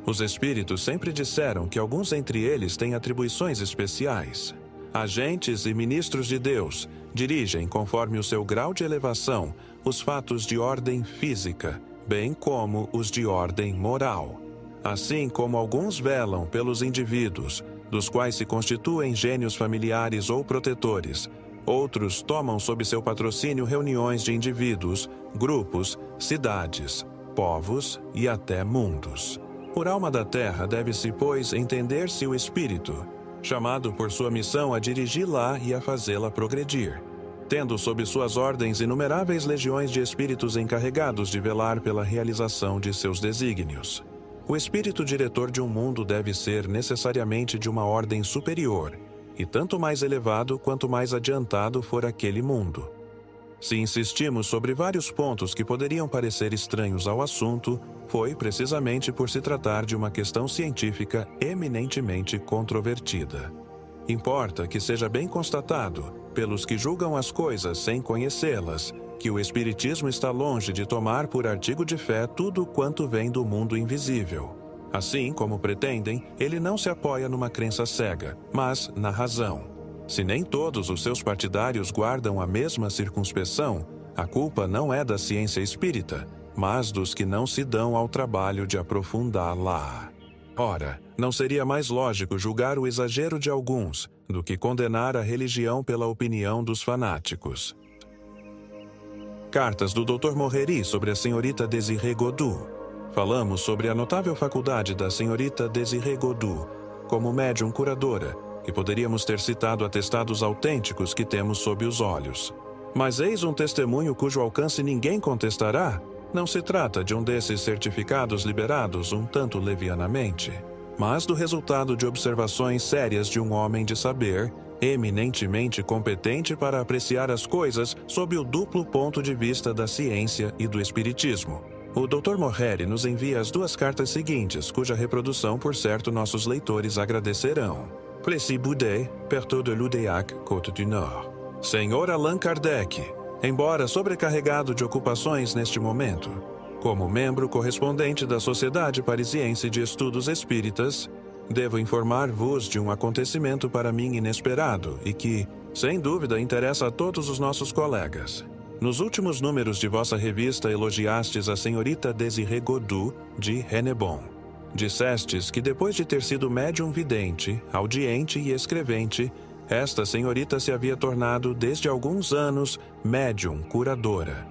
A: Os espíritos sempre disseram que alguns entre eles têm atribuições especiais. Agentes e ministros de Deus dirigem, conforme o seu grau de elevação, os fatos de ordem física, bem como os de ordem moral. Assim como alguns velam pelos indivíduos, dos quais se constituem gênios familiares ou protetores, outros tomam sob seu patrocínio reuniões de indivíduos, grupos, cidades, povos e até mundos. Por alma da Terra deve-se, pois, entender-se o espírito, chamado por sua missão a dirigi-la e a fazê-la progredir, tendo sob suas ordens inumeráveis legiões de espíritos encarregados de velar pela realização de seus desígnios. O espírito diretor de um mundo deve ser necessariamente de uma ordem superior, e tanto mais elevado quanto mais adiantado for aquele mundo. Se insistimos sobre vários pontos que poderiam parecer estranhos ao assunto, foi precisamente por se tratar de uma questão científica eminentemente controvertida. Importa que seja bem constatado, pelos que julgam as coisas sem conhecê-las, que o Espiritismo está longe de tomar por artigo de fé tudo quanto vem do mundo invisível. Assim como pretendem, ele não se apoia numa crença cega, mas na razão. Se nem todos os seus partidários guardam a mesma circunspeção, a culpa não é da ciência espírita, mas dos que não se dão ao trabalho de aprofundá-la. Ora, não seria mais lógico julgar o exagero de alguns do que condenar a religião pela opinião dos fanáticos. Cartas do Dr. Morreri sobre a senhorita Désirée Godou. Falamos sobre a notável faculdade da senhorita Désirée Godou como médium curadora, e poderíamos ter citado atestados autênticos que temos sob os olhos. Mas eis um testemunho cujo alcance ninguém contestará. Não se trata de um desses certificados liberados um tanto levianamente. mas do resultado de observações sérias de um homem de saber, eminentemente competente para apreciar as coisas sob o duplo ponto de vista da ciência e do espiritismo. O Dr. Morreri nos envia as 2 cartas seguintes, cuja reprodução, por certo, nossos leitores agradecerão. Plessis-Boudet, Pertot de Loudéac, Côte du Nord. Senhor Allan Kardec, embora sobrecarregado de ocupações neste momento, como membro correspondente da Sociedade Parisiense de Estudos Espíritas, devo informar-vos de um acontecimento para mim inesperado e que, sem dúvida, interessa a todos os nossos colegas. Nos últimos números de vossa revista elogiastes a senhorita Désirée Godu, de Hennebon. Dissestes que depois de ter sido médium vidente, audiente e escrevente, esta senhorita se havia tornado, desde alguns anos, médium curadora.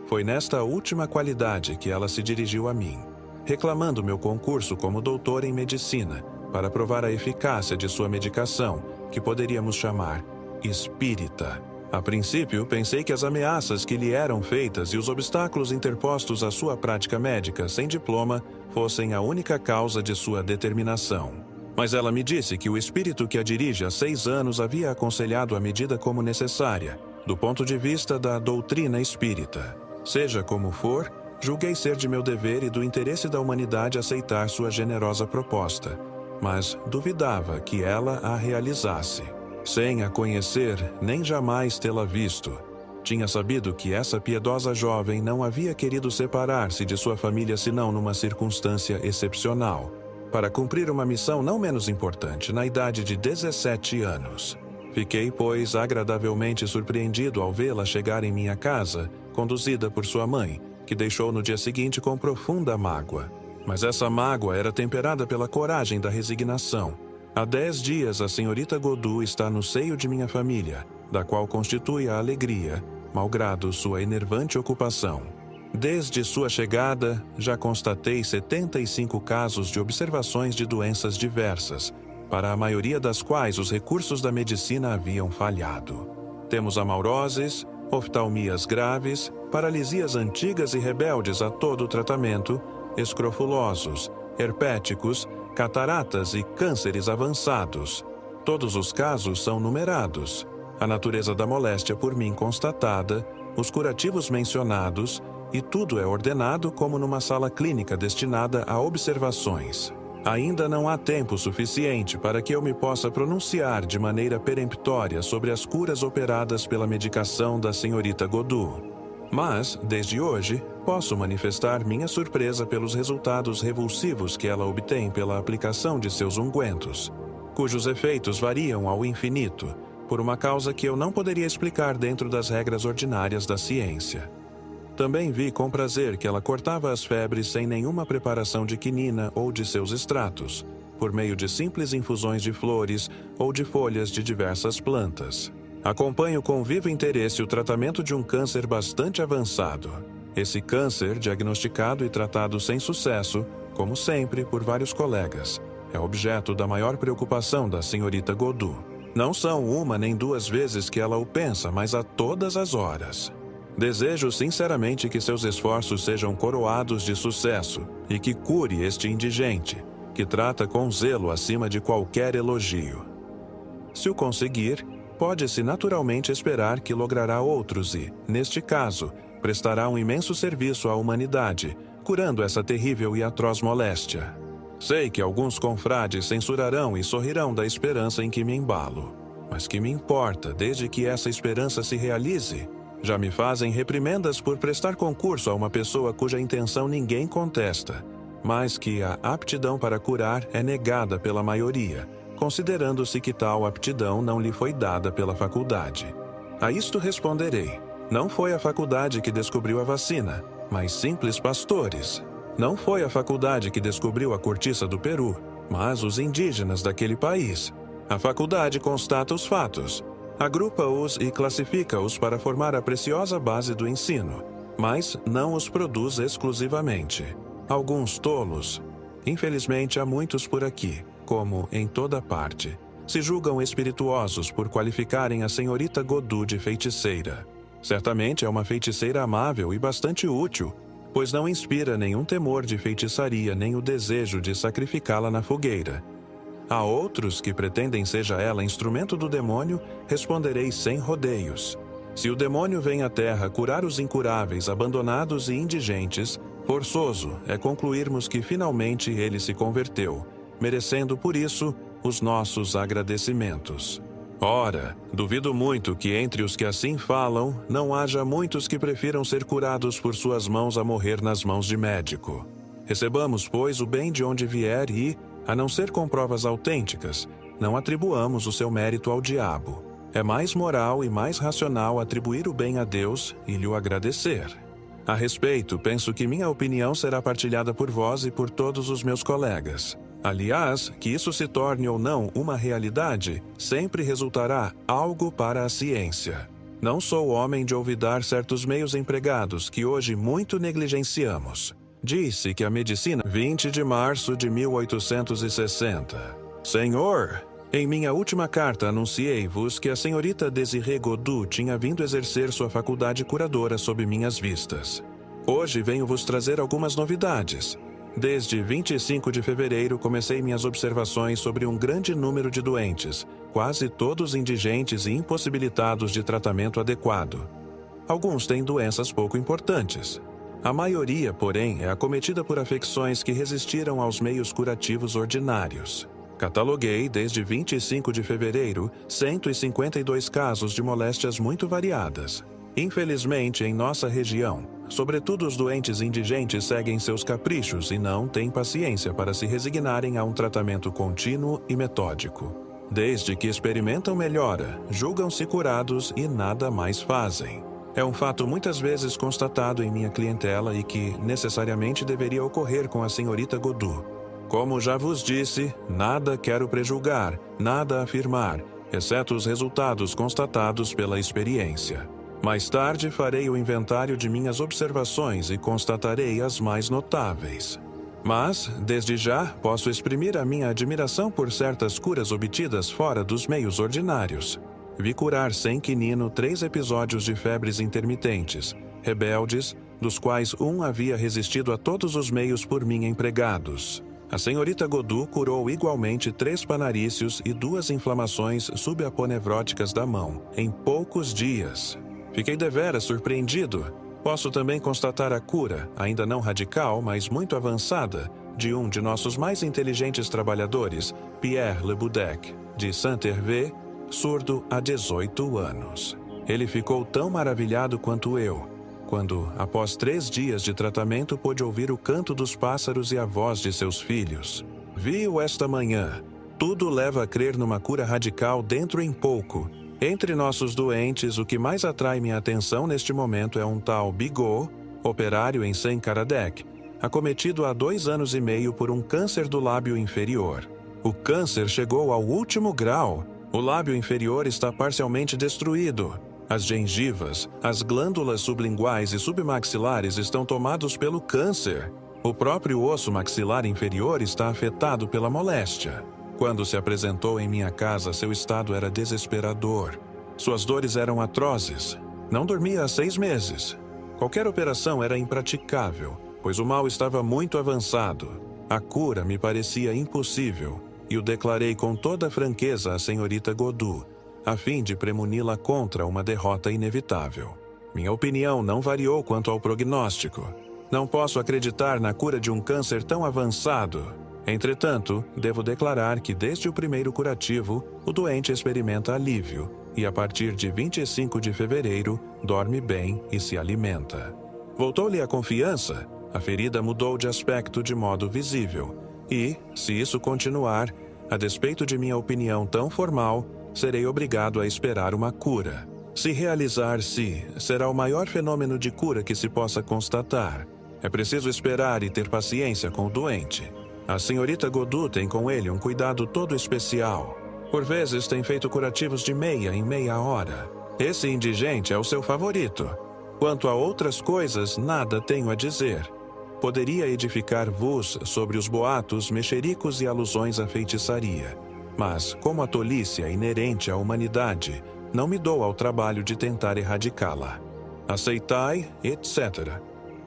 A: Foi nesta última qualidade que ela se dirigiu a mim, reclamando meu concurso como doutor em medicina, para provar a eficácia de sua medicação, que poderíamos chamar espírita. A princípio, pensei que as ameaças que lhe eram feitas e os obstáculos interpostos à sua prática médica sem diploma fossem a única causa de sua determinação. Mas ela me disse que o espírito que a dirige há 6 anos havia aconselhado a medida como necessária, do ponto de vista da doutrina espírita. Seja como for, julguei ser de meu dever e do interesse da humanidade aceitar sua generosa proposta, mas duvidava que ela a realizasse. Sem a conhecer, nem jamais tê-la visto, tinha sabido que essa piedosa jovem não havia querido separar-se de sua família senão numa circunstância excepcional, para cumprir uma missão não menos importante, na idade de 17 anos. Fiquei, pois, agradavelmente surpreendido ao vê-la chegar em minha casa, conduzida por sua mãe, que deixou no dia seguinte com profunda mágoa. Mas essa mágoa era temperada pela coragem da resignação. Há 10 dias a senhorita Godu está no seio de minha família, da qual constitui a alegria, malgrado sua enervante ocupação. Desde sua chegada, já constatei 75 casos de observações de doenças diversas, para a maioria das quais os recursos da medicina haviam falhado. Temos amauroses, oftalmias graves, paralisias antigas e rebeldes a todo o tratamento, escrofulosos, herpéticos, cataratas e cânceres avançados. Todos os casos são numerados. A natureza da moléstia por mim constatada, os curativos mencionados, e tudo é ordenado como numa sala clínica destinada a observações. Ainda não há tempo suficiente para que eu me possa pronunciar de maneira peremptória sobre as curas operadas pela medicação da senhorita Godu. Mas, desde hoje, posso manifestar minha surpresa pelos resultados revulsivos que ela obtém pela aplicação de seus ungüentos, cujos efeitos variam ao infinito, por uma causa que eu não poderia explicar dentro das regras ordinárias da ciência. Também vi com prazer que ela cortava as febres sem nenhuma preparação de quinina ou de seus extratos, por meio de simples infusões de flores ou de folhas de diversas plantas. Acompanho com vivo interesse o tratamento de um câncer bastante avançado. Esse câncer, diagnosticado e tratado sem sucesso, como sempre, por vários colegas, é objeto da maior preocupação da senhorita Godu. Não são 1 nem 2 vezes que ela o pensa, mas a todas as horas. Desejo sinceramente que seus esforços sejam coroados de sucesso e que cure este indigente, que trata com zelo acima de qualquer elogio. Se o conseguir, pode-se naturalmente esperar que logrará outros e, neste caso, prestará um imenso serviço à humanidade, curando essa terrível e atroz moléstia. Sei que alguns confrades censurarão e sorrirão da esperança em que me embalo, mas que me importa desde que essa esperança se realize? Já me fazem reprimendas por prestar concurso a uma pessoa cuja intenção ninguém contesta, mas que a aptidão para curar é negada pela maioria, considerando-se que tal aptidão não lhe foi dada pela faculdade. A isto responderei: não foi a faculdade que descobriu a vacina, mas simples pastores. Não foi a faculdade que descobriu a cortiça do Peru, mas os indígenas daquele país. A faculdade constata os fatos, agrupa-os e classifica-os para formar a preciosa base do ensino, mas não os produz exclusivamente. Alguns tolos, infelizmente há muitos por aqui, como em toda parte, se julgam espirituosos por qualificarem a senhorita Godu de feiticeira. Certamente é uma feiticeira amável e bastante útil, pois não inspira nenhum temor de feitiçaria nem o desejo de sacrificá-la na fogueira. A outros que pretendem seja ela instrumento do demônio, responderei sem rodeios. Se o demônio vem à terra curar os incuráveis, abandonados e indigentes, forçoso é concluirmos que finalmente ele se converteu, merecendo por isso os nossos agradecimentos. Ora, duvido muito que entre os que assim falam, não haja muitos que prefiram ser curados por suas mãos a morrer nas mãos de médico. Recebamos, pois, o bem de onde vier e, a não ser com provas autênticas, não atribuamos o seu mérito ao diabo. É mais moral e mais racional atribuir o bem a Deus e lhe o agradecer. A respeito, penso que minha opinião será partilhada por vós e por todos os meus colegas. Aliás, que isso se torne ou não uma realidade, sempre resultará algo para a ciência. Não sou homem de olvidar certos meios empregados que hoje muito negligenciamos. Disse que a medicina 20 de março de 1860. Senhor, em minha última carta anunciei-vos que a senhorita Désirée Godu tinha vindo exercer sua faculdade curadora sob minhas vistas. Hoje venho vos trazer algumas novidades. Desde 25 de fevereiro comecei minhas observações sobre um grande número de doentes, quase todos indigentes e impossibilitados de tratamento adequado. Alguns têm doenças pouco importantes. A maioria, porém, é acometida por afecções que resistiram aos meios curativos ordinários. Cataloguei, desde 25 de fevereiro, 152 casos de moléstias muito variadas. Infelizmente, em nossa região, sobretudo os doentes indigentes seguem seus caprichos e não têm paciência para se resignarem a um tratamento contínuo e metódico. Desde que experimentam melhora, julgam-se curados e nada mais fazem. É um fato muitas vezes constatado em minha clientela e que, necessariamente, deveria ocorrer com a senhorita Godu. Como já vos disse, nada quero prejulgar, nada afirmar, exceto os resultados constatados pela experiência. Mais tarde farei o inventário de minhas observações e constatarei as mais notáveis. Mas, desde já, posso exprimir a minha admiração por certas curas obtidas fora dos meios ordinários. Vi curar sem quinino 3 episódios de febres intermitentes, rebeldes, dos quais um havia resistido a todos os meios por mim empregados. A senhorita Godu curou igualmente 3 panarícios e 2 inflamações subaponevróticas da mão, em poucos dias. Fiquei deveras surpreendido. Posso também constatar a cura, ainda não radical, mas muito avançada, de um de nossos mais inteligentes trabalhadores, Pierre Le Boudec, de Saint-Hervé, surdo há 18 anos. Ele ficou tão maravilhado quanto eu, quando, após 3 dias de tratamento, pôde ouvir o canto dos pássaros e a voz de seus filhos. Vi-o esta manhã. Tudo leva a crer numa cura radical dentro em pouco. Entre nossos doentes, o que mais atrai minha atenção neste momento é um tal Bigot, operário em Saint-Caradec, acometido há 2 anos e meio por um câncer do lábio inferior. O câncer chegou ao último grau. O lábio inferior está parcialmente destruído. As gengivas, as glândulas sublinguais e submaxilares estão tomados pelo câncer. O próprio osso maxilar inferior está afetado pela moléstia. Quando se apresentou em minha casa, seu estado era desesperador. Suas dores eram atrozes. Não dormia há 6 meses. Qualquer operação era impraticável, pois o mal estava muito avançado. A cura me parecia impossível, e o declarei com toda franqueza à senhorita Godu, a fim de premuni-la contra uma derrota inevitável. Minha opinião não variou quanto ao prognóstico. Não posso acreditar na cura de um câncer tão avançado. Entretanto, devo declarar que desde o primeiro curativo, o doente experimenta alívio e, a partir de 25 de fevereiro, dorme bem e se alimenta. Voltou-lhe a confiança, a ferida mudou de aspecto de modo visível e, se isso continuar, a despeito de minha opinião tão formal, serei obrigado a esperar uma cura. Se realizar-se, será o maior fenômeno de cura que se possa constatar. É preciso esperar e ter paciência com o doente. A senhorita Godu tem com ele um cuidado todo especial. Por vezes tem feito curativos de meia em meia hora. Esse indigente é o seu favorito. Quanto a outras coisas, nada tenho a dizer. Poderia edificar-vos sobre os boatos, mexericos e alusões à feitiçaria. Mas, como a tolice é inerente à humanidade, não me dou ao trabalho de tentar erradicá-la. Aceitai, etc.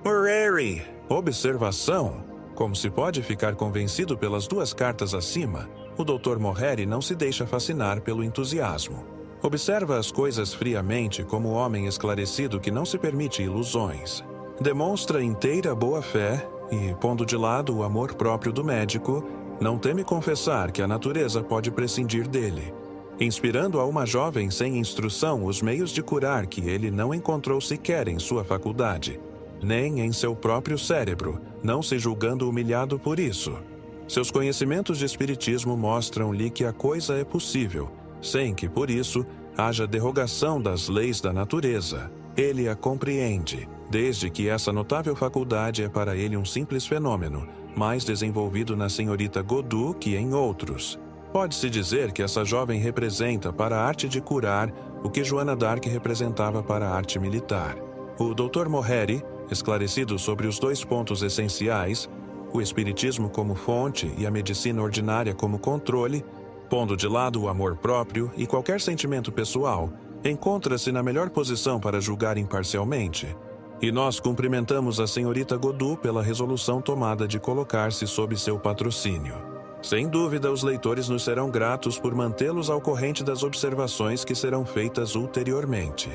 A: Harry! Observação! Como se pode ficar convencido pelas duas cartas acima, o Dr. Morreri não se deixa fascinar pelo entusiasmo. Observa as coisas friamente como homem esclarecido que não se permite ilusões. Demonstra inteira boa-fé e, pondo de lado o amor próprio do médico, não teme confessar que a natureza pode prescindir dele, inspirando a uma jovem sem instrução os meios de curar que ele não encontrou sequer em sua faculdade, nem em seu próprio cérebro, não se julgando humilhado por isso. Seus conhecimentos de espiritismo mostram-lhe que a coisa é possível, sem que, por isso, haja derrogação das leis da natureza. Ele a compreende, desde que essa notável faculdade é para ele um simples fenômeno, mais desenvolvido na senhorita Godu que em outros. Pode-se dizer que essa jovem representa para a arte de curar o que Joana d'Arc representava para a arte militar. O Dr. Morreri, esclarecido sobre os dois pontos essenciais, o espiritismo como fonte e a medicina ordinária como controle, pondo de lado o amor próprio e qualquer sentimento pessoal, encontra-se na melhor posição para julgar imparcialmente. E nós cumprimentamos a senhorita Godu pela resolução tomada de colocar-se sob seu patrocínio. Sem dúvida, os leitores nos serão gratos por mantê-los ao corrente das observações que serão feitas ulteriormente.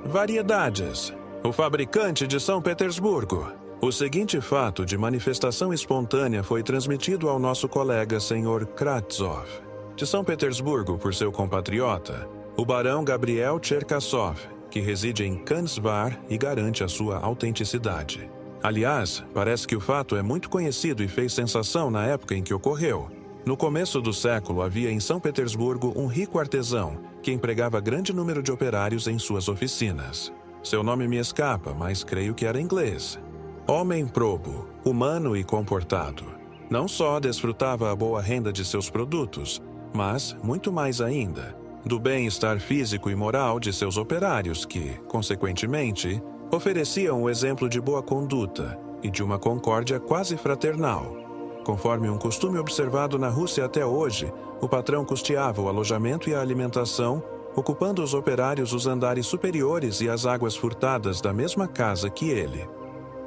A: Variedades. O fabricante de São Petersburgo. O seguinte fato de manifestação espontânea foi transmitido ao nosso colega Sr. Kratzov, de São Petersburgo por seu compatriota, o barão Gabriel Cherkassov, que reside em Kansvar e garante a sua autenticidade. Aliás, parece que o fato é muito conhecido e fez sensação na época em que ocorreu. No começo do século havia em São Petersburgo um rico artesão que empregava grande número de operários em suas oficinas. Seu nome me escapa, mas creio que era inglês. Homem probo, humano e comportado. Não só desfrutava a boa renda de seus produtos, mas, muito mais ainda, do bem-estar físico e moral de seus operários que, consequentemente, ofereciam o exemplo de boa conduta e de uma concórdia quase fraternal. Conforme um costume observado na Rússia até hoje, o patrão custeava o alojamento e a alimentação, ocupando os operários os andares superiores e as águas furtadas da mesma casa que ele.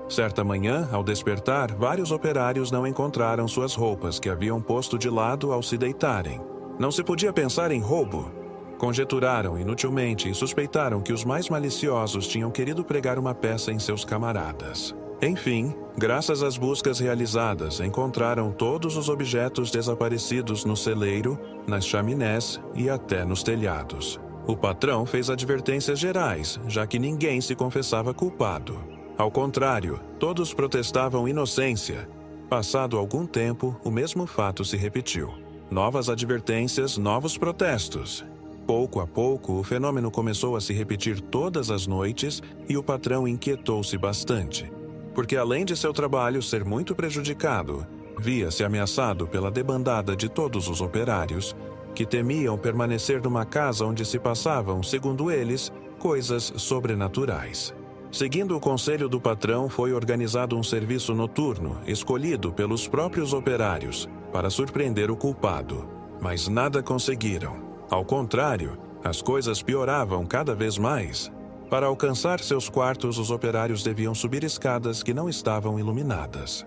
A: Certa manhã, ao despertar, vários operários não encontraram suas roupas que haviam posto de lado ao se deitarem. Não se podia pensar em roubo. Conjeturaram inutilmente e suspeitaram que os mais maliciosos tinham querido pregar uma peça em seus camaradas. Enfim, graças às buscas realizadas, encontraram todos os objetos desaparecidos no celeiro, nas chaminés e até nos telhados. O patrão fez advertências gerais, já que ninguém se confessava culpado. Ao contrário, todos protestavam inocência. Passado algum tempo, o mesmo fato se repetiu. Novas advertências, novos protestos. Pouco a pouco, o fenômeno começou a se repetir todas as noites e o patrão inquietou-se bastante, porque além de seu trabalho ser muito prejudicado, via-se ameaçado pela debandada de todos os operários, que temiam permanecer numa casa onde se passavam, segundo eles, coisas sobrenaturais. Seguindo o conselho do patrão, foi organizado um serviço noturno, escolhido pelos próprios operários, para surpreender o culpado. Mas nada conseguiram. Ao contrário, as coisas pioravam cada vez mais. Para alcançar seus quartos, os operários deviam subir escadas que não estavam iluminadas.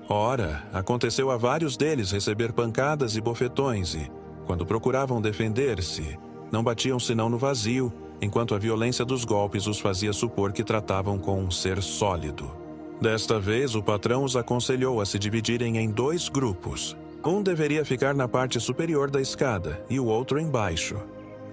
A: Ora, aconteceu a vários deles receber pancadas e bofetões e, quando procuravam defender-se, não batiam senão no vazio, enquanto a violência dos golpes os fazia supor que tratavam com um ser sólido. Desta vez, o patrão os aconselhou a se dividirem em 2 grupos. Um deveria ficar na parte superior da escada e o outro embaixo.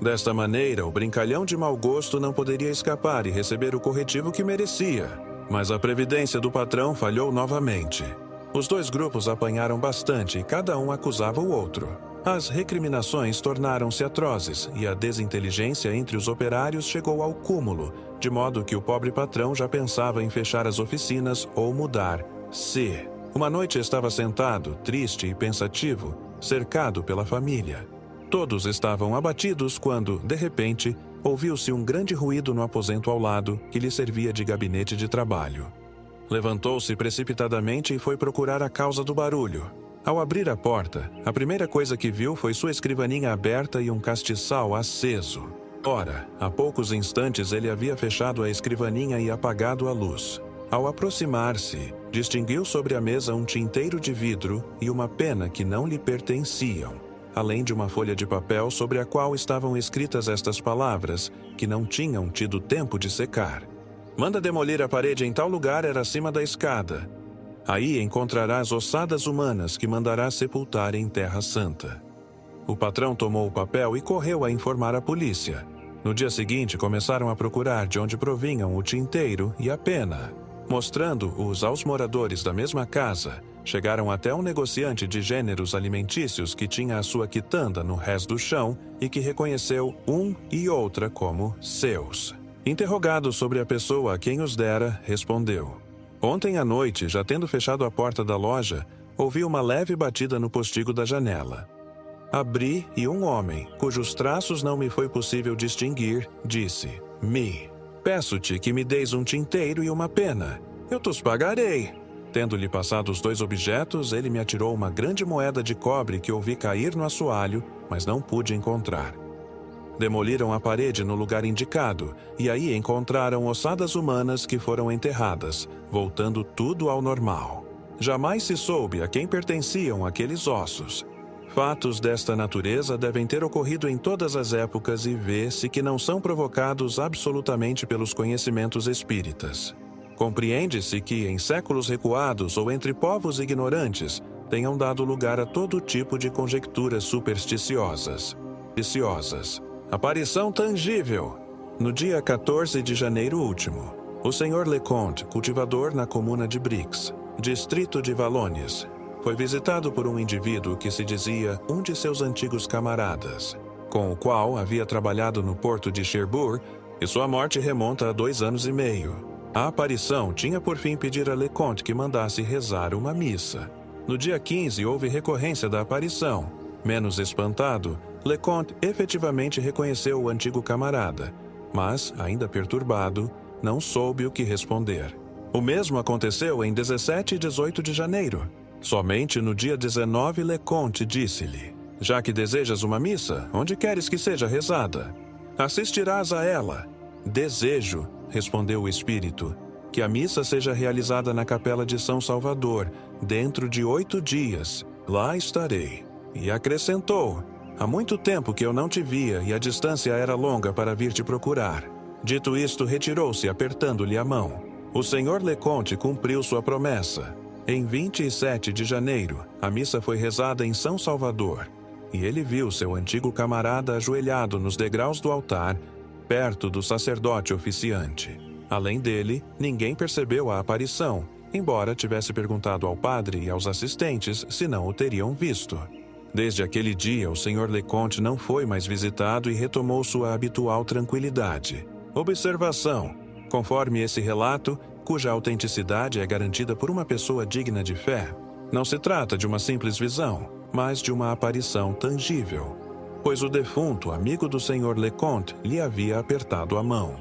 A: Desta maneira, o brincalhão de mau gosto não poderia escapar e receber o corretivo que merecia. Mas a previdência do patrão falhou novamente. Os 2 grupos apanharam bastante e cada um acusava o outro. As recriminações tornaram-se atrozes e a desinteligência entre os operários chegou ao cúmulo, de modo que o pobre patrão já pensava em fechar as oficinas ou mudar-se. Uma noite estava sentado, triste e pensativo, cercado pela família. Todos estavam abatidos quando, de repente, ouviu-se um grande ruído no aposento ao lado, que lhe servia de gabinete de trabalho. Levantou-se precipitadamente e foi procurar a causa do barulho. Ao abrir a porta, a primeira coisa que viu foi sua escrivaninha aberta e um castiçal aceso. Ora, há poucos instantes ele havia fechado a escrivaninha e apagado a luz. Ao aproximar-se, distinguiu sobre a mesa um tinteiro de vidro e uma pena que não lhe pertenciam, além de uma folha de papel sobre a qual estavam escritas estas palavras, que não tinham tido tempo de secar. Manda demolir a parede em tal lugar, era acima da escada. Aí encontrarás ossadas humanas que mandarás sepultar em terra santa. O patrão tomou o papel e correu a informar a polícia. No dia seguinte, começaram a procurar de onde provinham o tinteiro e a pena. Mostrando-os aos moradores da mesma casa, chegaram até um negociante de gêneros alimentícios que tinha a sua quitanda no rés do chão e que reconheceu um e outra como seus. Interrogado sobre a pessoa a quem os dera, respondeu: Ontem à noite, já tendo fechado a porta da loja, ouvi uma leve batida no postigo da janela. Abri e um homem, cujos traços não me foi possível distinguir, disse: Peço-te que me deis um tinteiro e uma pena. Eu tos pagarei. Tendo-lhe passado os 2 objetos, ele me atirou uma grande moeda de cobre que ouvi cair no assoalho, mas não pude encontrar. Demoliram a parede no lugar indicado, e aí encontraram ossadas humanas que foram enterradas, voltando tudo ao normal. Jamais se soube a quem pertenciam aqueles ossos. Fatos desta natureza devem ter ocorrido em todas as épocas e vê-se que não são provocados absolutamente pelos conhecimentos espíritas. Compreende-se que, em séculos recuados ou entre povos ignorantes, tenham dado lugar a todo tipo de conjecturas supersticiosas. Aparição tangível. No dia 14 de janeiro último, o Sr. Leconte, cultivador na comuna de Brix, distrito de Valognes, foi visitado por um indivíduo que se dizia um de seus antigos camaradas, com o qual havia trabalhado no porto de Cherbourg, e sua morte remonta a 2 anos e meio. A aparição tinha por fim pedir a Leconte que mandasse rezar uma missa. No dia 15 houve recorrência da aparição. Menos espantado, Leconte efetivamente reconheceu o antigo camarada, mas, ainda perturbado, não soube o que responder. O mesmo aconteceu em 17 e 18 de janeiro. Somente no dia 19, Leconte disse-lhe: Já que desejas uma missa, onde queres que seja rezada? Assistirás a ela. Desejo, respondeu o espírito, que a missa seja realizada na capela de São Salvador, dentro de 8 dias. Lá estarei. E acrescentou: Há muito tempo que eu não te via e a distância era longa para vir te procurar. Dito isto, retirou-se apertando-lhe a mão. O Sr. Leconte cumpriu sua promessa. Em 27 de janeiro, a missa foi rezada em São Salvador, e ele viu seu antigo camarada ajoelhado nos degraus do altar, perto do sacerdote oficiante. Além dele, ninguém percebeu a aparição, embora tivesse perguntado ao padre e aos assistentes se não o teriam visto. Desde aquele dia, o Sr. Leconte não foi mais visitado e retomou sua habitual tranquilidade. Observação: conforme esse relato, cuja autenticidade é garantida por uma pessoa digna de fé, não se trata de uma simples visão, mas de uma aparição tangível, pois o defunto, amigo do Sr. Leconte, lhe havia apertado a mão.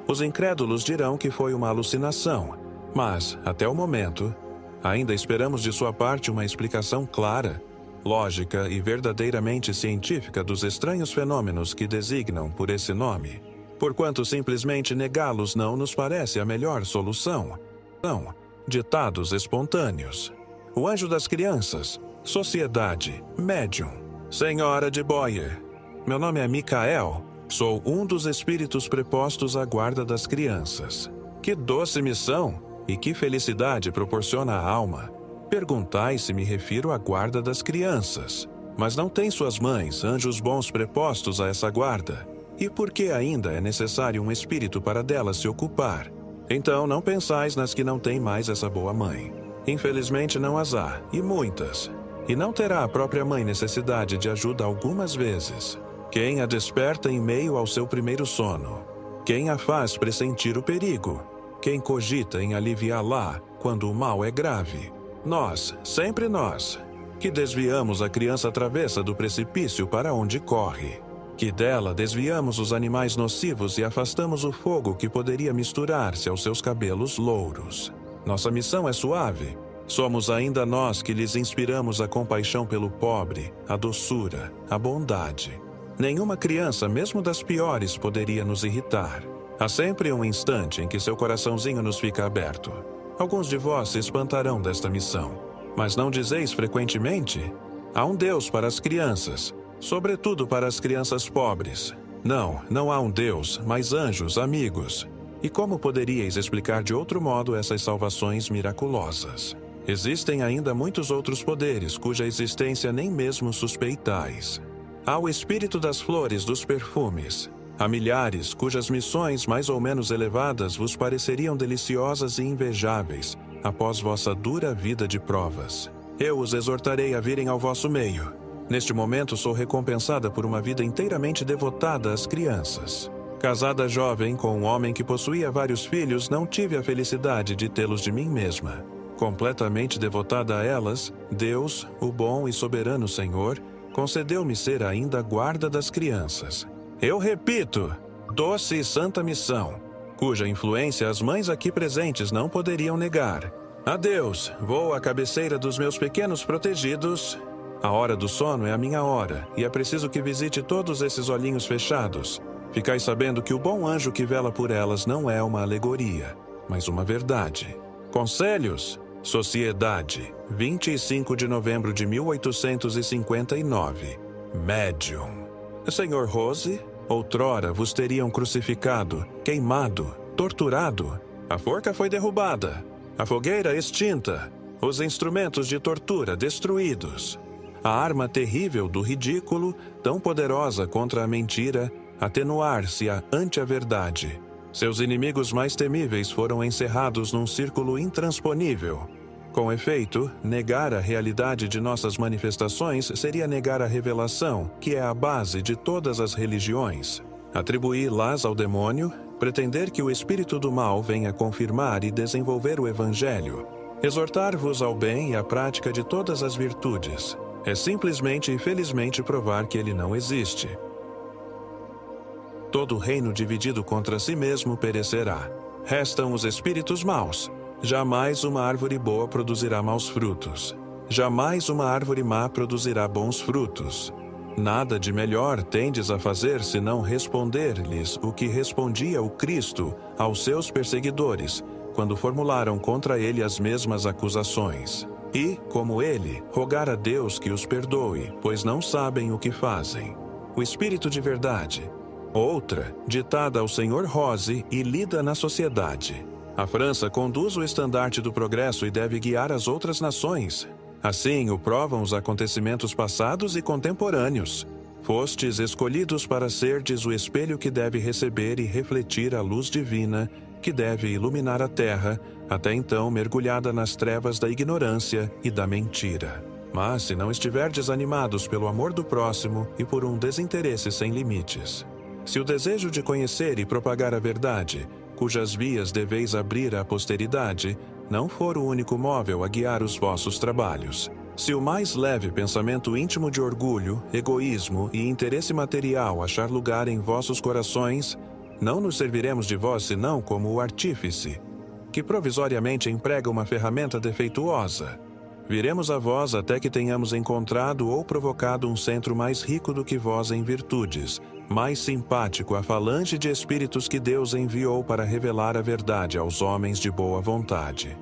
A: Os incrédulos dirão que foi uma alucinação, mas, até o momento, ainda esperamos de sua parte uma explicação clara, lógica e verdadeiramente científica dos estranhos fenômenos que designam por esse nome. Porquanto simplesmente negá-los não nos parece a melhor solução. São ditados espontâneos. O anjo das crianças, sociedade, médium, senhora de Boyer. Meu nome é Micael, sou um dos espíritos prepostos à guarda das crianças. Que doce missão e que felicidade proporciona à alma. Perguntai se me refiro à guarda das crianças. Mas não tem suas mães, anjos bons prepostos a essa guarda? E por que ainda é necessário um espírito para delas se ocupar? Então não pensais nas que não têm mais essa boa mãe. Infelizmente não as há, e muitas. E não terá a própria mãe necessidade de ajuda algumas vezes. Quem a desperta em meio ao seu primeiro sono? Quem a faz pressentir o perigo? Quem cogita em aliviá-la quando o mal é grave? Nós, sempre nós, que desviamos a criança travessa do precipício para onde corre. Que dela desviamos os animais nocivos e afastamos o fogo que poderia misturar-se aos seus cabelos louros. Nossa missão é suave. Somos ainda nós que lhes inspiramos a compaixão pelo pobre, a doçura, a bondade. Nenhuma criança, mesmo das piores, poderia nos irritar. Há sempre um instante em que seu coraçãozinho nos fica aberto. Alguns de vós se espantarão desta missão. Mas não dizeis frequentemente? Há um Deus para as crianças, sobretudo para as crianças pobres. Não, não há um Deus, mas anjos, amigos. E como poderíeis explicar de outro modo essas salvações miraculosas? Existem ainda muitos outros poderes cuja existência nem mesmo suspeitais. Há o espírito das flores, dos perfumes. Há milhares cujas missões mais ou menos elevadas vos pareceriam deliciosas e invejáveis após vossa dura vida de provas. Eu os exortarei a virem ao vosso meio. Neste momento sou recompensada por uma vida inteiramente devotada às crianças. Casada jovem com um homem que possuía vários filhos, não tive a felicidade de tê-los de mim mesma. Completamente devotada a elas, Deus, o bom e soberano Senhor, concedeu-me ser ainda a guarda das crianças. Eu repito, doce e santa missão, cuja influência as mães aqui presentes não poderiam negar. Adeus, vou à cabeceira dos meus pequenos protegidos. A hora do sono é a minha hora, e é preciso que visite todos esses olhinhos fechados. Ficai sabendo que o bom anjo que vela por elas não é uma alegoria, mas uma verdade. Conselhos, Sociedade, 25 de novembro de 1859. Médium. Senhor Rose, outrora vos teriam crucificado, queimado, torturado. A forca foi derrubada, a fogueira extinta, os instrumentos de tortura destruídos. A arma terrível do ridículo, tão poderosa contra a mentira, atenuar-se-á ante a verdade. Seus inimigos mais temíveis foram encerrados num círculo intransponível. Com efeito, negar a realidade de nossas manifestações seria negar a revelação, que é a base de todas as religiões. Atribuí-las ao demônio, pretender que o espírito do mal venha confirmar e desenvolver o evangelho. Exortar-vos ao bem e à prática de todas as virtudes. É simplesmente e felizmente provar que ele não existe. Todo reino dividido contra si mesmo perecerá. Restam os espíritos maus. Jamais uma árvore boa produzirá maus frutos. Jamais uma árvore má produzirá bons frutos. Nada de melhor tendes a fazer senão responder-lhes o que respondia o Cristo aos seus perseguidores, quando formularam contra ele as mesmas acusações. E, como ele, rogar a Deus que os perdoe, pois não sabem o que fazem. O Espírito de Verdade. Outra, ditada ao Sr. Rose e lida na sociedade. A França conduz o estandarte do progresso e deve guiar as outras nações. Assim o provam os acontecimentos passados e contemporâneos. Fostes escolhidos para serdes o espelho que deve receber e refletir a luz divina, que deve iluminar a terra, até então mergulhada nas trevas da ignorância e da mentira. Mas se não estiverdes animados pelo amor do próximo e por um desinteresse sem limites, se o desejo de conhecer e propagar a verdade, cujas vias deveis abrir à posteridade, não for o único móvel a guiar os vossos trabalhos, se o mais leve pensamento íntimo de orgulho, egoísmo e interesse material achar lugar em vossos corações, não nos serviremos de vós senão como o artífice, que provisoriamente emprega uma ferramenta defeituosa. Viremos a vós até que tenhamos encontrado ou provocado um centro mais rico do que vós em virtudes, mais simpático à falange de espíritos que Deus enviou para revelar a verdade aos homens de boa vontade.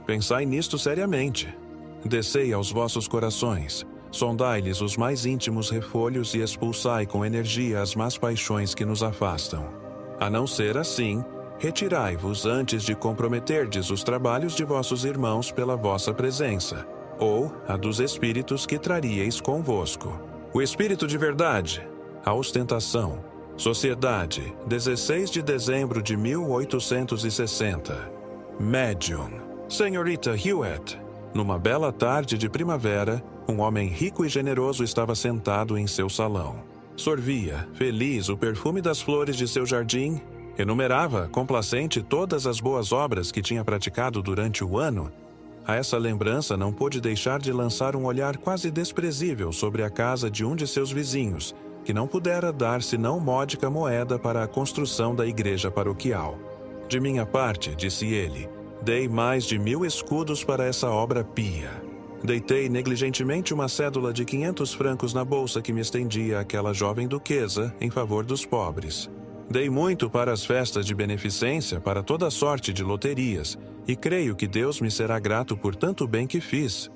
A: Pensai nisto seriamente. Descei aos vossos corações, sondai-lhes os mais íntimos refolhos e expulsai com energia as más paixões que nos afastam. A não ser assim, retirai-vos antes de comprometerdes os trabalhos de vossos irmãos pela vossa presença, ou a dos espíritos que traríeis convosco. O Espírito de Verdade. A ostentação. Sociedade, 16 de dezembro de 1860. Médium. Senhorita Hewitt. Numa bela tarde de primavera, um homem rico e generoso estava sentado em seu salão. Sorvia, feliz, o perfume das flores de seu jardim, enumerava, complacente, todas as boas obras que tinha praticado durante o ano. A essa lembrança não pôde deixar de lançar um olhar quase desprezível sobre a casa de um de seus vizinhos, que não pudera dar senão módica moeda para a construção da igreja paroquial. De minha parte, disse ele, dei mais de 1000 escudos para essa obra pia. Deitei negligentemente uma cédula de 500 francos na bolsa que me estendia àquela jovem duquesa em favor dos pobres. Dei muito para as festas de beneficência, para toda sorte de loterias, e creio que Deus me será grato por tanto bem que fiz.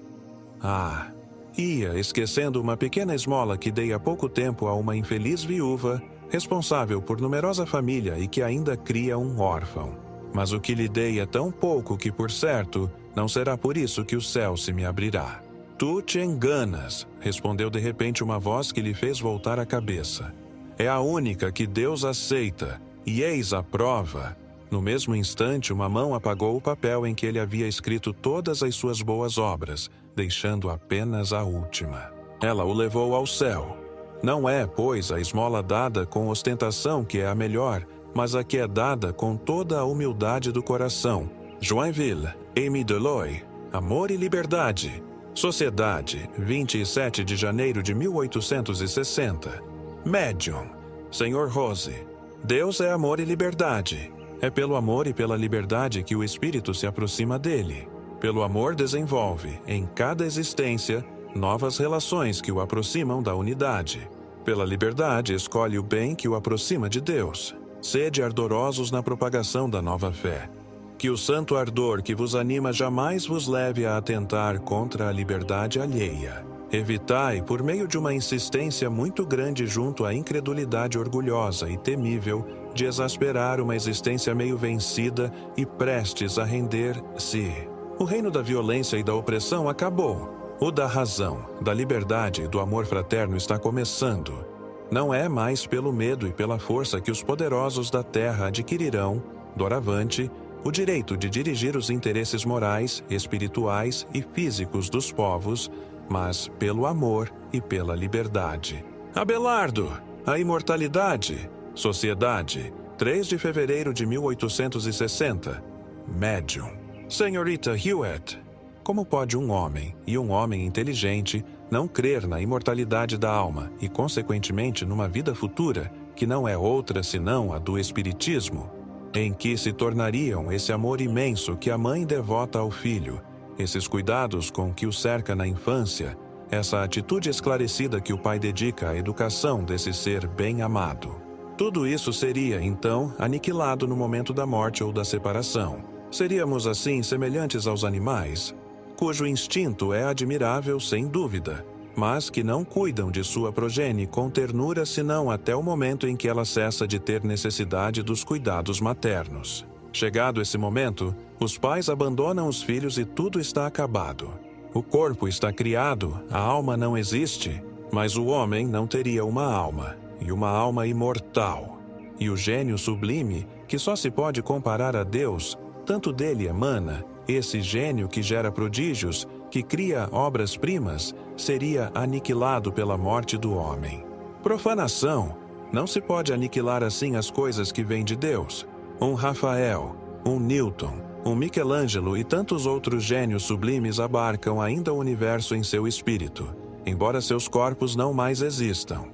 A: Ia esquecendo uma pequena esmola que dei há pouco tempo a uma infeliz viúva, responsável por numerosa família e que ainda cria um órfão. Mas o que lhe dei é tão pouco que, por certo, não será por isso que o céu se me abrirá. Tu te enganas, respondeu de repente uma voz que lhe fez voltar a cabeça. É a única que Deus aceita, e eis a prova. No mesmo instante, uma mão apagou o papel em que ele havia escrito todas as suas boas obras, deixando apenas a última. Ela o levou ao céu. Não é, pois, a esmola dada com ostentação que é a melhor, mas a que é dada com toda a humildade do coração. Joinville, Amy Deloy, Amor e Liberdade. Sociedade, 27 de janeiro de 1860. Medium, Sr. Rose. Deus é amor e liberdade. É pelo amor e pela liberdade que o espírito se aproxima dele. Pelo amor desenvolve, em cada existência, novas relações que o aproximam da unidade. Pela liberdade escolhe o bem que o aproxima de Deus. Sede ardorosos na propagação da nova fé. Que o santo ardor que vos anima jamais vos leve a atentar contra a liberdade alheia. Evitai, por meio de uma insistência muito grande junto à incredulidade orgulhosa e temível, de exasperar uma existência meio vencida e prestes a render-se. O reino da violência e da opressão acabou. O da razão, da liberdade e do amor fraterno está começando. Não é mais pelo medo e pela força que os poderosos da terra adquirirão, doravante, o direito de dirigir os interesses morais, espirituais e físicos dos povos, mas pelo amor e pela liberdade. Abelardo, a imortalidade. Sociedade, 3 de fevereiro de 1860. Medium. Senhorita Hewitt. Como pode um homem, e um homem inteligente, não crer na imortalidade da alma e, consequentemente, numa vida futura, que não é outra senão a do espiritismo? Em que se tornariam esse amor imenso que a mãe devota ao filho, esses cuidados com que o cerca na infância, essa atitude esclarecida que o pai dedica à educação desse ser bem amado? Tudo isso seria, então, aniquilado no momento da morte ou da separação. Seríamos, assim, semelhantes aos animais, cujo instinto é admirável sem dúvida, mas que não cuidam de sua progenie com ternura senão até o momento em que ela cessa de ter necessidade dos cuidados maternos. Chegado esse momento, os pais abandonam os filhos e tudo está acabado. O corpo está criado, a alma não existe, mas o homem não teria uma alma, e uma alma imortal. E o gênio sublime, que só se pode comparar a Deus, tanto dele emana, esse gênio que gera prodígios, que cria obras-primas, seria aniquilado pela morte do homem. Profanação! Não se pode aniquilar assim as coisas que vêm de Deus. Um Rafael, um Newton, um Michelangelo e tantos outros gênios sublimes abarcam ainda o universo em seu espírito, embora seus corpos não mais existam.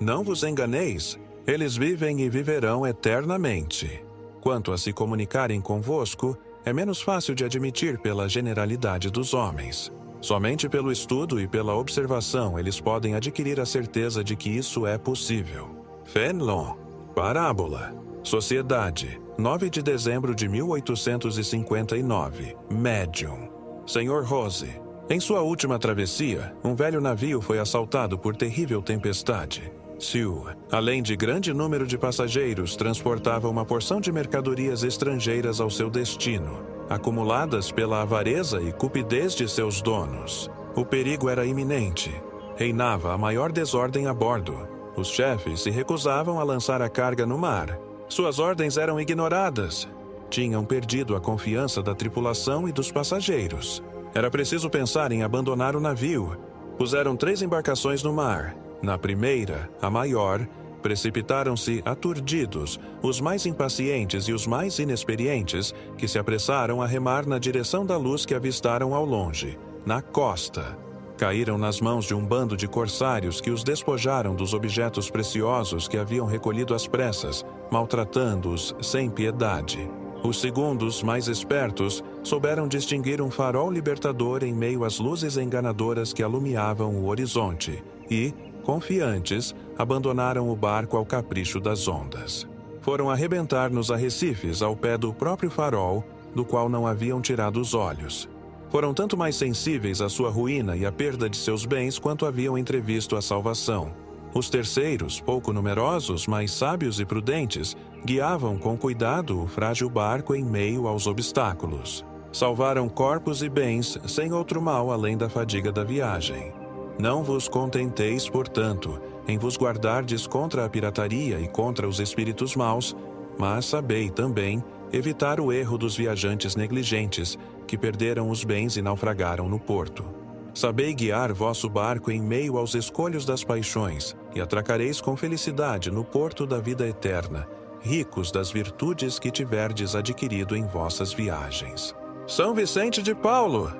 A: Não vos enganeis, eles vivem e viverão eternamente. Quanto a se comunicarem convosco, é menos fácil de admitir pela generalidade dos homens. Somente pelo estudo e pela observação eles podem adquirir a certeza de que isso é possível. Fénelon, Parábola. Sociedade, 9 de dezembro de 1859. Medium. Sr. Rose. Em sua última travessia, um velho navio foi assaltado por terrível tempestade. Sue, além de grande número de passageiros, transportava uma porção de mercadorias estrangeiras ao seu destino, acumuladas pela avareza e cupidez de seus donos. O perigo era iminente. Reinava a maior desordem a bordo. Os chefes se recusavam a lançar a carga no mar. Suas ordens eram ignoradas. Tinham perdido a confiança da tripulação e dos passageiros. Era preciso pensar em abandonar o navio. Puseram 3 embarcações no mar. Na primeira, a maior, precipitaram-se aturdidos os mais impacientes e os mais inexperientes, que se apressaram a remar na direção da luz que avistaram ao longe, na costa. Caíram nas mãos de um bando de corsários que os despojaram dos objetos preciosos que haviam recolhido às pressas, maltratando-os sem piedade. Os segundos, mais espertos, souberam distinguir um farol libertador em meio às luzes enganadoras que alumiavam o horizonte e, confiantes, abandonaram o barco ao capricho das ondas. Foram arrebentar nos arrecifes ao pé do próprio farol, do qual não haviam tirado os olhos. Foram tanto mais sensíveis à sua ruína e à perda de seus bens quanto haviam entrevisto a salvação. Os terceiros, pouco numerosos, mas sábios e prudentes, guiavam com cuidado o frágil barco em meio aos obstáculos. Salvaram corpos e bens sem outro mal além da fadiga da viagem. Não vos contenteis, portanto, em vos guardardes contra a pirataria e contra os espíritos maus, mas sabei também evitar o erro dos viajantes negligentes, que perderam os bens e naufragaram no porto. Sabei guiar vosso barco em meio aos escolhos das paixões, e atracareis com felicidade no porto da vida eterna, ricos das virtudes que tiverdes adquirido em vossas viagens. São Vicente de Paulo!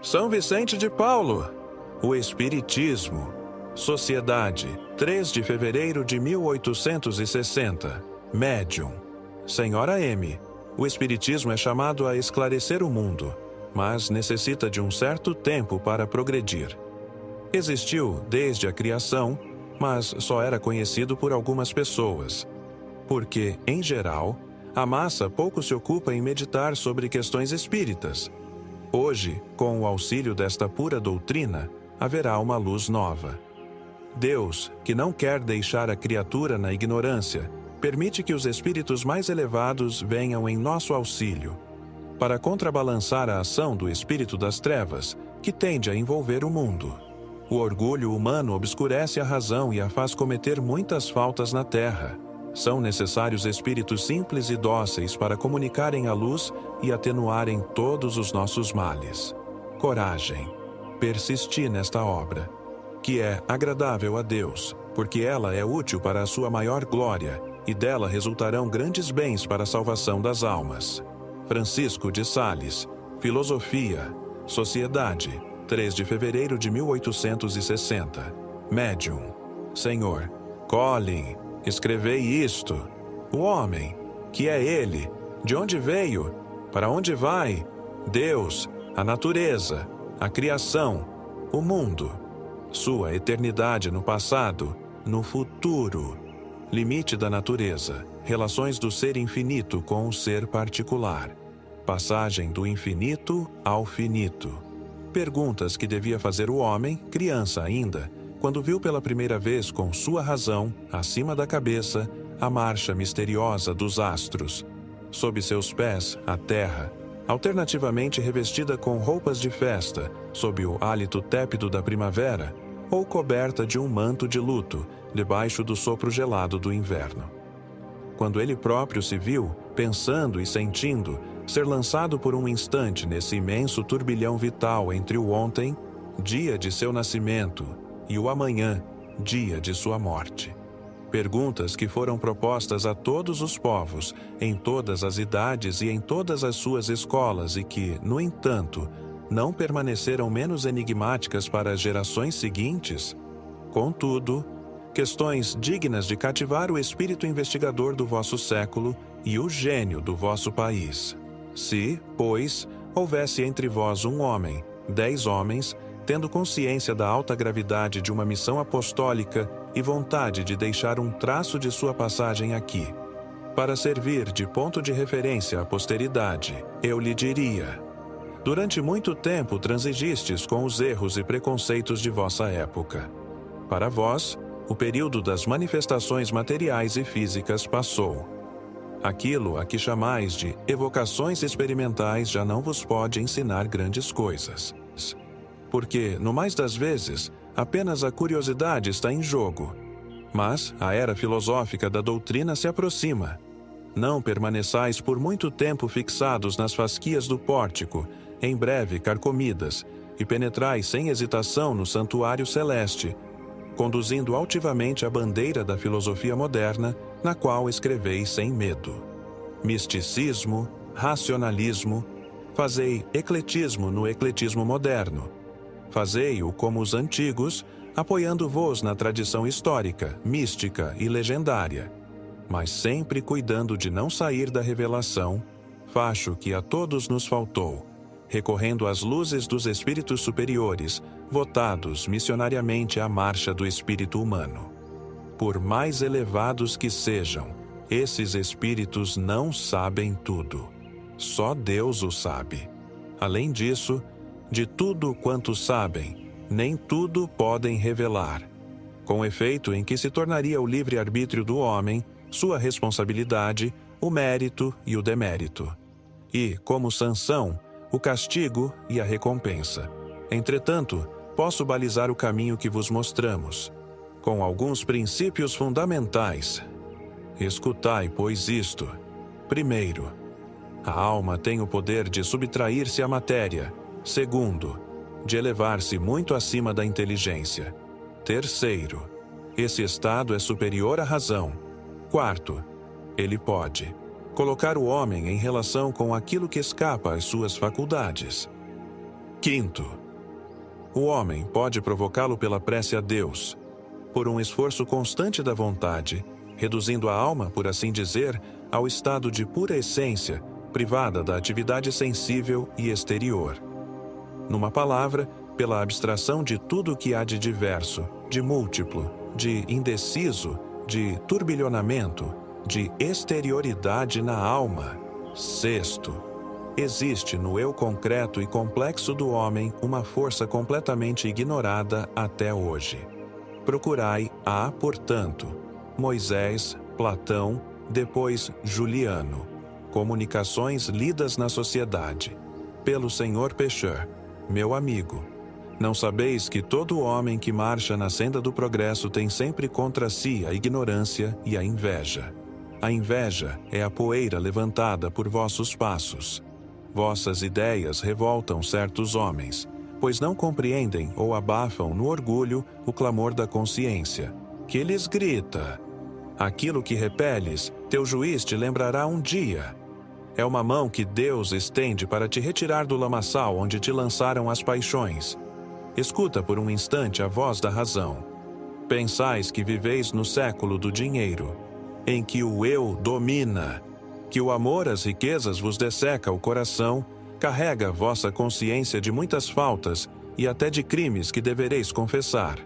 A: São Vicente de Paulo! O Espiritismo. Sociedade, 3 de fevereiro de 1860. Médium. Senhora M. O Espiritismo é chamado a esclarecer o mundo, mas necessita de um certo tempo para progredir. Existiu desde a criação, mas só era conhecido por algumas pessoas, porque, em geral, a massa pouco se ocupa em meditar sobre questões espíritas. Hoje, com o auxílio desta pura doutrina, haverá uma luz nova. Deus, que não quer deixar a criatura na ignorância, permite que os espíritos mais elevados venham em nosso auxílio, para contrabalançar a ação do espírito das trevas, que tende a envolver o mundo. O orgulho humano obscurece a razão e a faz cometer muitas faltas na terra. São necessários espíritos simples e dóceis para comunicarem a luz e atenuarem todos os nossos males. Coragem. Persisti nesta obra, que é agradável a Deus, porque ela é útil para a sua maior glória, e dela resultarão grandes bens para a salvação das almas. Francisco de Sales. Filosofia. Sociedade. 3 de fevereiro de 1860. Médium. Senhor, Colin, escrevei isto. O homem, que é ele? De onde veio? Para onde vai? Deus, a natureza, a criação, o mundo. Sua eternidade no passado, no futuro. Limite da natureza. Relações do ser infinito com o ser particular. Passagem do infinito ao finito. Perguntas que devia fazer o homem, criança ainda, quando viu pela primeira vez com sua razão, acima da cabeça, a marcha misteriosa dos astros. Sob seus pés, a terra, alternativamente revestida com roupas de festa, sob o hálito tépido da primavera, ou coberta de um manto de luto, debaixo do sopro gelado do inverno. Quando ele próprio se viu, pensando e sentindo, ser lançado por um instante nesse imenso turbilhão vital entre o ontem, dia de seu nascimento, e o amanhã, dia de sua morte. Perguntas que foram propostas a todos os povos, em todas as idades e em todas as suas escolas e que, no entanto, não permaneceram menos enigmáticas para as gerações seguintes. Contudo, questões dignas de cativar o espírito investigador do vosso século e o gênio do vosso país. Se, pois, houvesse entre vós um homem, 10 homens, tendo consciência da alta gravidade de uma missão apostólica e vontade de deixar um traço de sua passagem aqui, para servir de ponto de referência à posteridade, eu lhe diria: durante muito tempo transigistes com os erros e preconceitos de vossa época. Para vós, o período das manifestações materiais e físicas passou. Aquilo a que chamais de evocações experimentais já não vos pode ensinar grandes coisas. Porque, no mais das vezes, apenas a curiosidade está em jogo. Mas a era filosófica da doutrina se aproxima. Não permaneçais por muito tempo fixados nas fasquias do pórtico, em breve carcomidas, e penetrais sem hesitação no santuário celeste, conduzindo altivamente a bandeira da filosofia moderna, na qual escreveis sem medo. Misticismo, racionalismo, fazei ecletismo no ecletismo moderno. Fazei-o como os antigos, apoiando-vos na tradição histórica, mística e legendária, mas sempre cuidando de não sair da revelação, facho que a todos nos faltou, recorrendo às luzes dos espíritos superiores, votados missionariamente à marcha do espírito humano. Por mais elevados que sejam, esses espíritos não sabem tudo. Só Deus o sabe. Além disso, de tudo quanto sabem, nem tudo podem revelar. Com efeito em que se tornaria o livre-arbítrio do homem, sua responsabilidade, o mérito e o demérito. E, como sanção, o castigo e a recompensa. Entretanto, posso balizar o caminho que vos mostramos, com alguns princípios fundamentais. Escutai, pois, isto. Primeiro, a alma tem o poder de subtrair-se à matéria. Segundo, de elevar-se muito acima da inteligência. Terceiro, esse estado é superior à razão. Quarto, ele pode colocar o homem em relação com aquilo que escapa às suas faculdades. Quinto, o homem pode provocá-lo pela prece a Deus, por um esforço constante da vontade, reduzindo a alma, por assim dizer, ao estado de pura essência, privada da atividade sensível e exterior. Numa palavra, pela abstração de tudo o que há de diverso, de múltiplo, de indeciso, de turbilhonamento, de exterioridade na alma. Sexto, existe no eu concreto e complexo do homem uma força completamente ignorada até hoje. Procurai-a, portanto, Moisés, Platão, depois Juliano. Comunicações lidas na sociedade. Pelo Sr. Pecheur, meu amigo. Não sabeis que todo homem que marcha na senda do progresso tem sempre contra si a ignorância e a inveja. A inveja é a poeira levantada por vossos passos. Vossas ideias revoltam certos homens, pois não compreendem ou abafam no orgulho o clamor da consciência, que lhes grita: aquilo que repeles, teu juiz te lembrará um dia. É uma mão que Deus estende para te retirar do lamaçal onde te lançaram as paixões. Escuta por um instante a voz da razão. Pensais que viveis no século do dinheiro, em que o eu domina, que o amor às riquezas vos desseca o coração, carrega vossa consciência de muitas faltas e até de crimes que devereis confessar.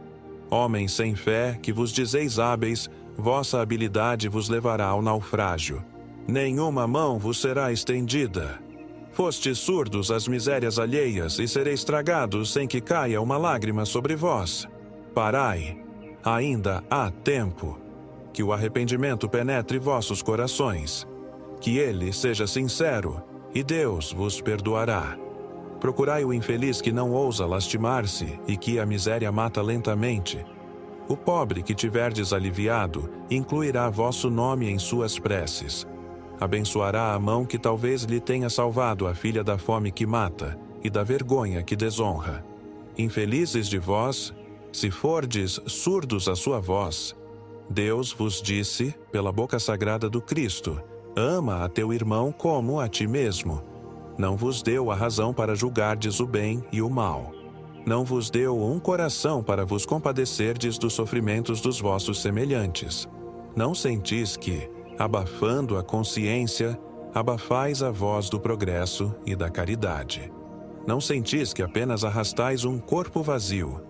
A: Homens sem fé, que vos dizeis hábeis, vossa habilidade vos levará ao naufrágio. Nenhuma mão vos será estendida. Fostes surdos às misérias alheias e sereis tragados sem que caia uma lágrima sobre vós. Parai, ainda há tempo. Que o arrependimento penetre vossos corações. Que ele seja sincero, e Deus vos perdoará. Procurai o infeliz que não ousa lastimar-se e que a miséria mata lentamente. O pobre que tiverdes aliviado incluirá vosso nome em suas preces. Abençoará a mão que talvez lhe tenha salvado a filha da fome que mata e da vergonha que desonra. Infelizes de vós, se fordes surdos à sua voz, Deus vos disse, pela boca sagrada do Cristo: ama a teu irmão como a ti mesmo. Não vos deu a razão para julgardes o bem e o mal. Não vos deu um coração para vos compadecerdes dos sofrimentos dos vossos semelhantes. Não sentis que, abafando a consciência, abafais a voz do progresso e da caridade. Não sentis que apenas arrastais um corpo vazio,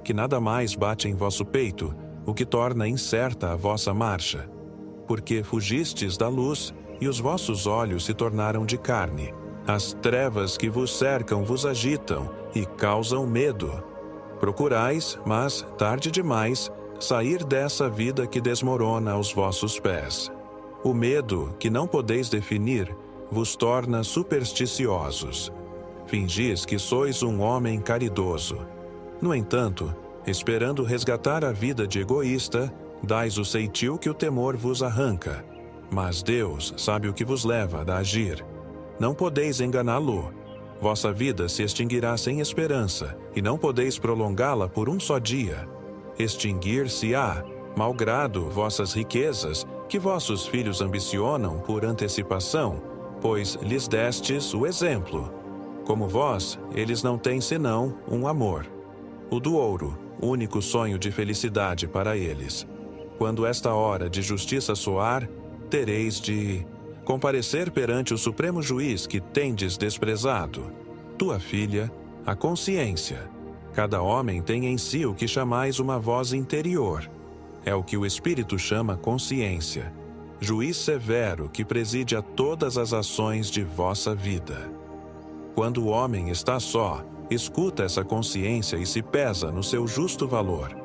A: que nada mais bate em vosso peito, o que torna incerta a vossa marcha, porque fugistes da luz e os vossos olhos se tornaram de carne. As trevas que vos cercam vos agitam e causam medo. Procurais, mas, tarde demais, sair dessa vida que desmorona aos vossos pés. O medo, que não podeis definir, vos torna supersticiosos. Fingis que sois um homem caridoso. No entanto, esperando resgatar a vida de egoísta, dais o ceitil que o temor vos arranca. Mas Deus sabe o que vos leva a agir. Não podeis enganá-lo. Vossa vida se extinguirá sem esperança, e não podeis prolongá-la por um só dia. Extinguir-se-á, malgrado vossas riquezas, que vossos filhos ambicionam por antecipação, pois lhes destes o exemplo. Como vós, eles não têm senão um amor. O do ouro, único sonho de felicidade para eles. Quando esta hora de justiça soar, tereis de comparecer perante o supremo juiz que tendes desprezado. Tua filha, a consciência. Cada homem tem em si o que chamais uma voz interior. É o que o Espírito chama consciência. Juiz severo que preside a todas as ações de vossa vida. Quando o homem está só, escuta essa consciência e se pesa no seu justo valor.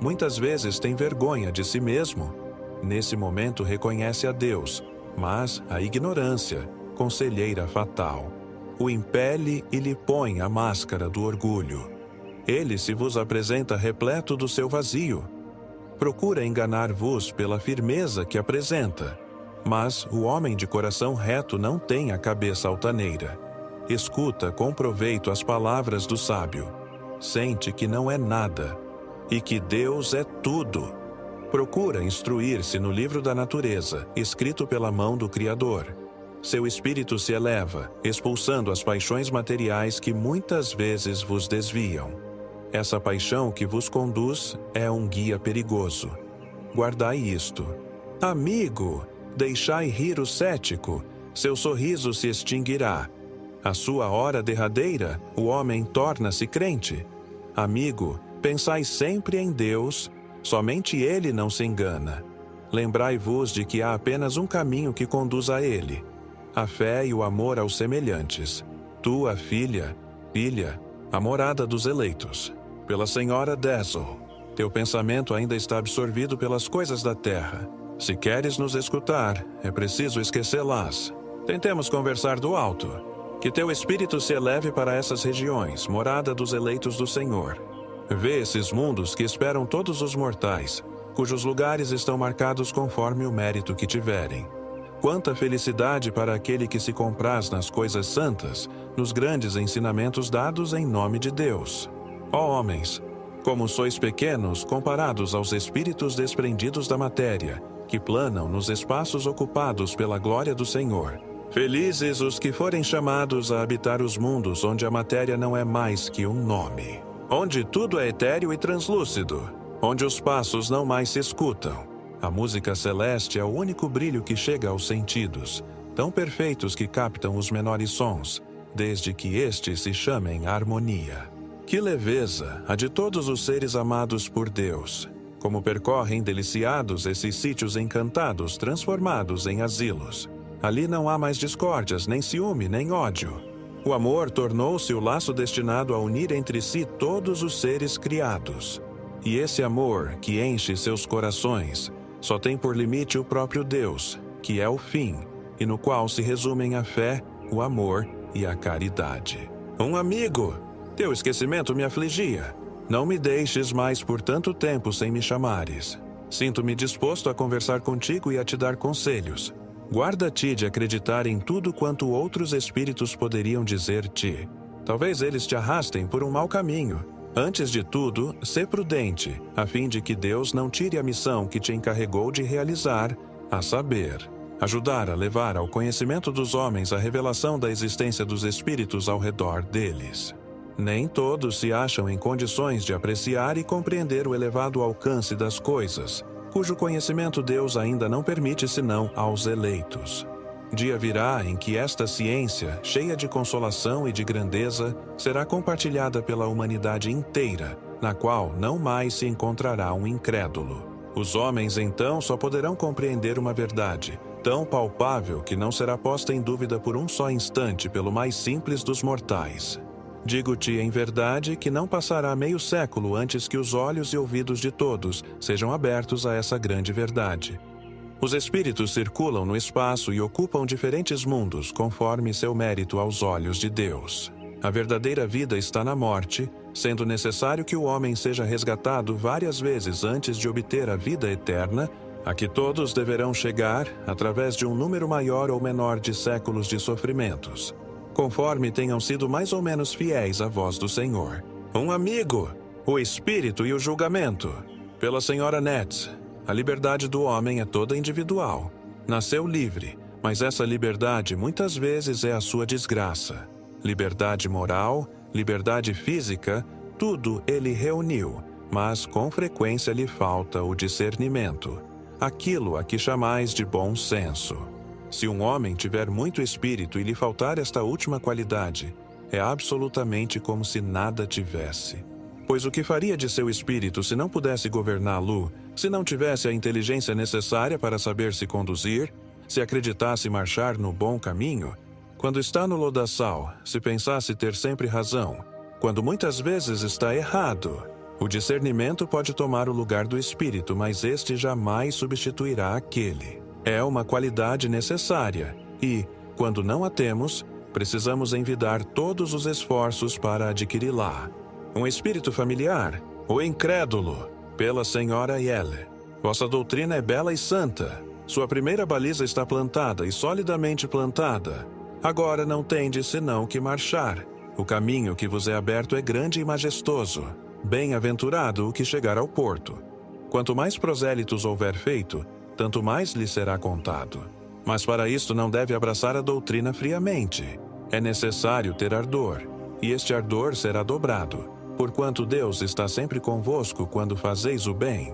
A: Muitas vezes tem vergonha de si mesmo. Nesse momento reconhece a Deus, mas a ignorância, conselheira fatal, o impele e lhe põe a máscara do orgulho. Ele se vos apresenta repleto do seu vazio. Procura enganar-vos pela firmeza que apresenta, mas o homem de coração reto não tem a cabeça altaneira. Escuta com proveito as palavras do sábio. Sente que não é nada e que Deus é tudo. Procura instruir-se no livro da natureza, escrito pela mão do Criador. Seu espírito se eleva, expulsando as paixões materiais que muitas vezes vos desviam. Essa paixão que vos conduz é um guia perigoso. Guardai isto. Amigo, deixai rir o cético, seu sorriso se extinguirá. À sua hora derradeira, o homem torna-se crente. Amigo, pensai sempre em Deus, somente Ele não se engana. Lembrai-vos de que há apenas um caminho que conduz a Ele: a fé e o amor aos semelhantes. Tua filha, a morada dos eleitos. Pela senhora Dazzle. Teu pensamento ainda está absorvido pelas coisas da terra. Se queres nos escutar, é preciso esquecê-las. Tentemos conversar do alto. Que teu espírito se eleve para essas regiões, morada dos eleitos do Senhor. Vê esses mundos que esperam todos os mortais, cujos lugares estão marcados conforme o mérito que tiverem. Quanta felicidade para aquele que se compraz nas coisas santas, nos grandes ensinamentos dados em nome de Deus. Ó homens, como sois pequenos comparados aos espíritos desprendidos da matéria, que planam nos espaços ocupados pela glória do Senhor. Felizes os que forem chamados a habitar os mundos onde a matéria não é mais que um nome. Onde tudo é etéreo e translúcido, onde os passos não mais se escutam. A música celeste é o único brilho que chega aos sentidos, tão perfeitos que captam os menores sons, desde que estes se chamem harmonia. Que leveza a de todos os seres amados por Deus, como percorrem deliciados esses sítios encantados transformados em asilos. Ali não há mais discórdias, nem ciúme, nem ódio. O amor tornou-se o laço destinado a unir entre si todos os seres criados. E esse amor, que enche seus corações, só tem por limite o próprio Deus, que é o fim, e no qual se resumem a fé, o amor e a caridade. Um amigo! Teu esquecimento me afligia. Não me deixes mais por tanto tempo sem me chamares. Sinto-me disposto a conversar contigo e a te dar conselhos. Guarda-te de acreditar em tudo quanto outros espíritos poderiam dizer-te. Talvez eles te arrastem por um mau caminho. Antes de tudo, sê prudente, a fim de que Deus não tire a missão que te encarregou de realizar, a saber, ajudar a levar ao conhecimento dos homens a revelação da existência dos espíritos ao redor deles. Nem todos se acham em condições de apreciar e compreender o elevado alcance das coisas, cujo conhecimento Deus ainda não permite senão aos eleitos. Dia virá em que esta ciência, cheia de consolação e de grandeza, será compartilhada pela humanidade inteira, na qual não mais se encontrará um incrédulo. Os homens então só poderão compreender uma verdade, tão palpável que não será posta em dúvida por um só instante pelo mais simples dos mortais. Digo-te em verdade que não passará meio século antes que os olhos e ouvidos de todos sejam abertos a essa grande verdade. Os espíritos circulam no espaço e ocupam diferentes mundos conforme seu mérito aos olhos de Deus. A verdadeira vida está na morte, sendo necessário que o homem seja resgatado várias vezes antes de obter a vida eterna, a que todos deverão chegar através de um número maior ou menor de séculos de sofrimentos, conforme tenham sido mais ou menos fiéis à voz do Senhor. Um amigo, o espírito e o julgamento. Pela senhora Netz, a liberdade do homem é toda individual. Nasceu livre, mas essa liberdade muitas vezes é a sua desgraça. Liberdade moral, liberdade física, tudo ele reuniu, mas com frequência lhe falta o discernimento, aquilo a que chamais de bom senso. Se um homem tiver muito espírito e lhe faltar esta última qualidade, é absolutamente como se nada tivesse. Pois o que faria de seu espírito se não pudesse governá-lo, se não tivesse a inteligência necessária para saber se conduzir, se acreditasse marchar no bom caminho? Quando está no lodaçal, se pensasse ter sempre razão, quando muitas vezes está errado. O discernimento pode tomar o lugar do espírito, mas este jamais substituirá aquele. É uma qualidade necessária e, quando não a temos, precisamos envidar todos os esforços para adquiri-la. Um espírito familiar, o incrédulo, pela senhora Yelle. Vossa doutrina é bela e santa. Sua primeira baliza está plantada e solidamente plantada. Agora não tendes senão que marchar. O caminho que vos é aberto é grande e majestoso. Bem-aventurado o que chegar ao porto. Quanto mais prosélitos houver feito, tanto mais lhe será contado. Mas para isto não deve abraçar a doutrina friamente. É necessário ter ardor, e este ardor será dobrado, porquanto Deus está sempre convosco quando fazeis o bem.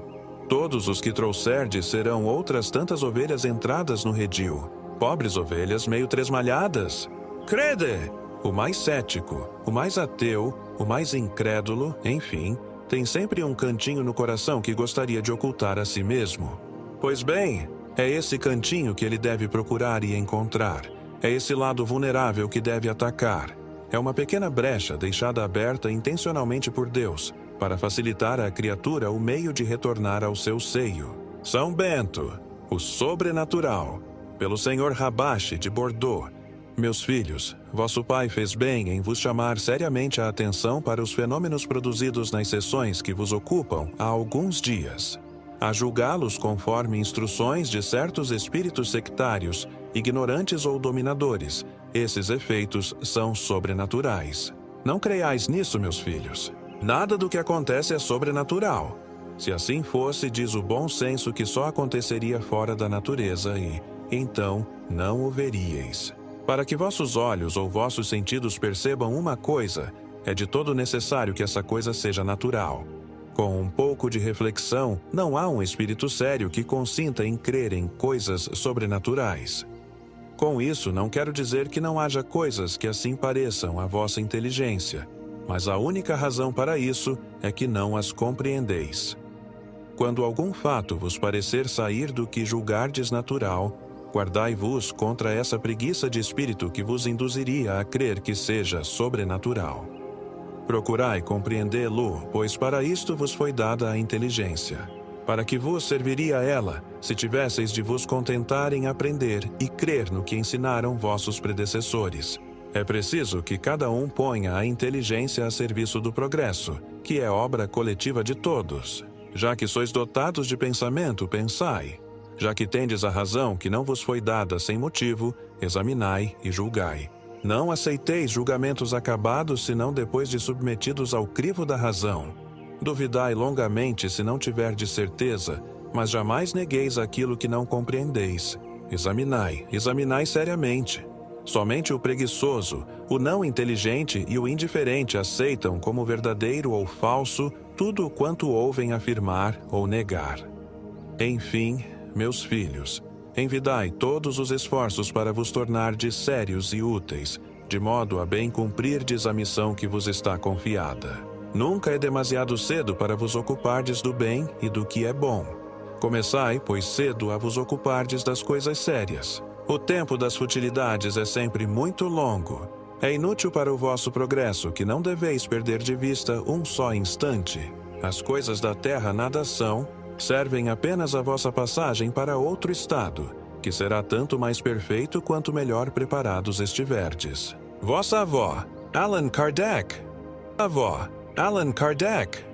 A: Todos os que trouxerdes serão outras tantas ovelhas entradas no redil, pobres ovelhas meio tresmalhadas. Crede! O mais cético, o mais ateu, o mais incrédulo, enfim, tem sempre um cantinho no coração que gostaria de ocultar a si mesmo. Pois bem, é esse cantinho que ele deve procurar e encontrar. É esse lado vulnerável que deve atacar. É uma pequena brecha deixada aberta intencionalmente por Deus, para facilitar à criatura o meio de retornar ao seu seio. São Bento, o sobrenatural, pelo Sr. Rabach de Bordeaux. Meus filhos, vosso pai fez bem em vos chamar seriamente a atenção para os fenômenos produzidos nas sessões que vos ocupam há alguns dias. A julgá-los conforme instruções de certos espíritos sectários, ignorantes ou dominadores, esses efeitos são sobrenaturais. Não creiais nisso, meus filhos. Nada do que acontece é sobrenatural. Se assim fosse, diz o bom senso que só aconteceria fora da natureza e, então, não o veríeis. Para que vossos olhos ou vossos sentidos percebam uma coisa, é de todo necessário que essa coisa seja natural. Com um pouco de reflexão, não há um espírito sério que consinta em crer em coisas sobrenaturais. Com isso, não quero dizer que não haja coisas que assim pareçam à vossa inteligência, mas a única razão para isso é que não as compreendeis. Quando algum fato vos parecer sair do que julgardes natural, guardai-vos contra essa preguiça de espírito que vos induziria a crer que seja sobrenatural. Procurai compreendê-lo, pois para isto vos foi dada a inteligência. Para que vos serviria ela, se tivesseis de vos contentar em aprender e crer no que ensinaram vossos predecessores. É preciso que cada um ponha a inteligência a serviço do progresso, que é obra coletiva de todos. Já que sois dotados de pensamento, pensai. Já que tendes a razão que não vos foi dada sem motivo, examinai e julgai. Não aceiteis julgamentos acabados senão depois de submetidos ao crivo da razão. Duvidai longamente se não tiverdes certeza, mas jamais negueis aquilo que não compreendeis. Examinai seriamente. Somente o preguiçoso, o não inteligente e o indiferente aceitam como verdadeiro ou falso tudo quanto ouvem afirmar ou negar. Enfim, meus filhos, envidai todos os esforços para vos tornardes sérios e úteis, de modo a bem cumprirdes a missão que vos está confiada. Nunca é demasiado cedo para vos ocupardes do bem e do que é bom. Começai, pois, cedo a vos ocupardes das coisas sérias. O tempo das futilidades é sempre muito longo. É inútil para o vosso progresso que não deveis perder de vista um só instante. As coisas da terra nada são, servem apenas a vossa passagem para outro estado, que será tanto mais perfeito quanto melhor preparados estiverdes. Vossa avó, Allan Kardec. Avó, Allan Kardec.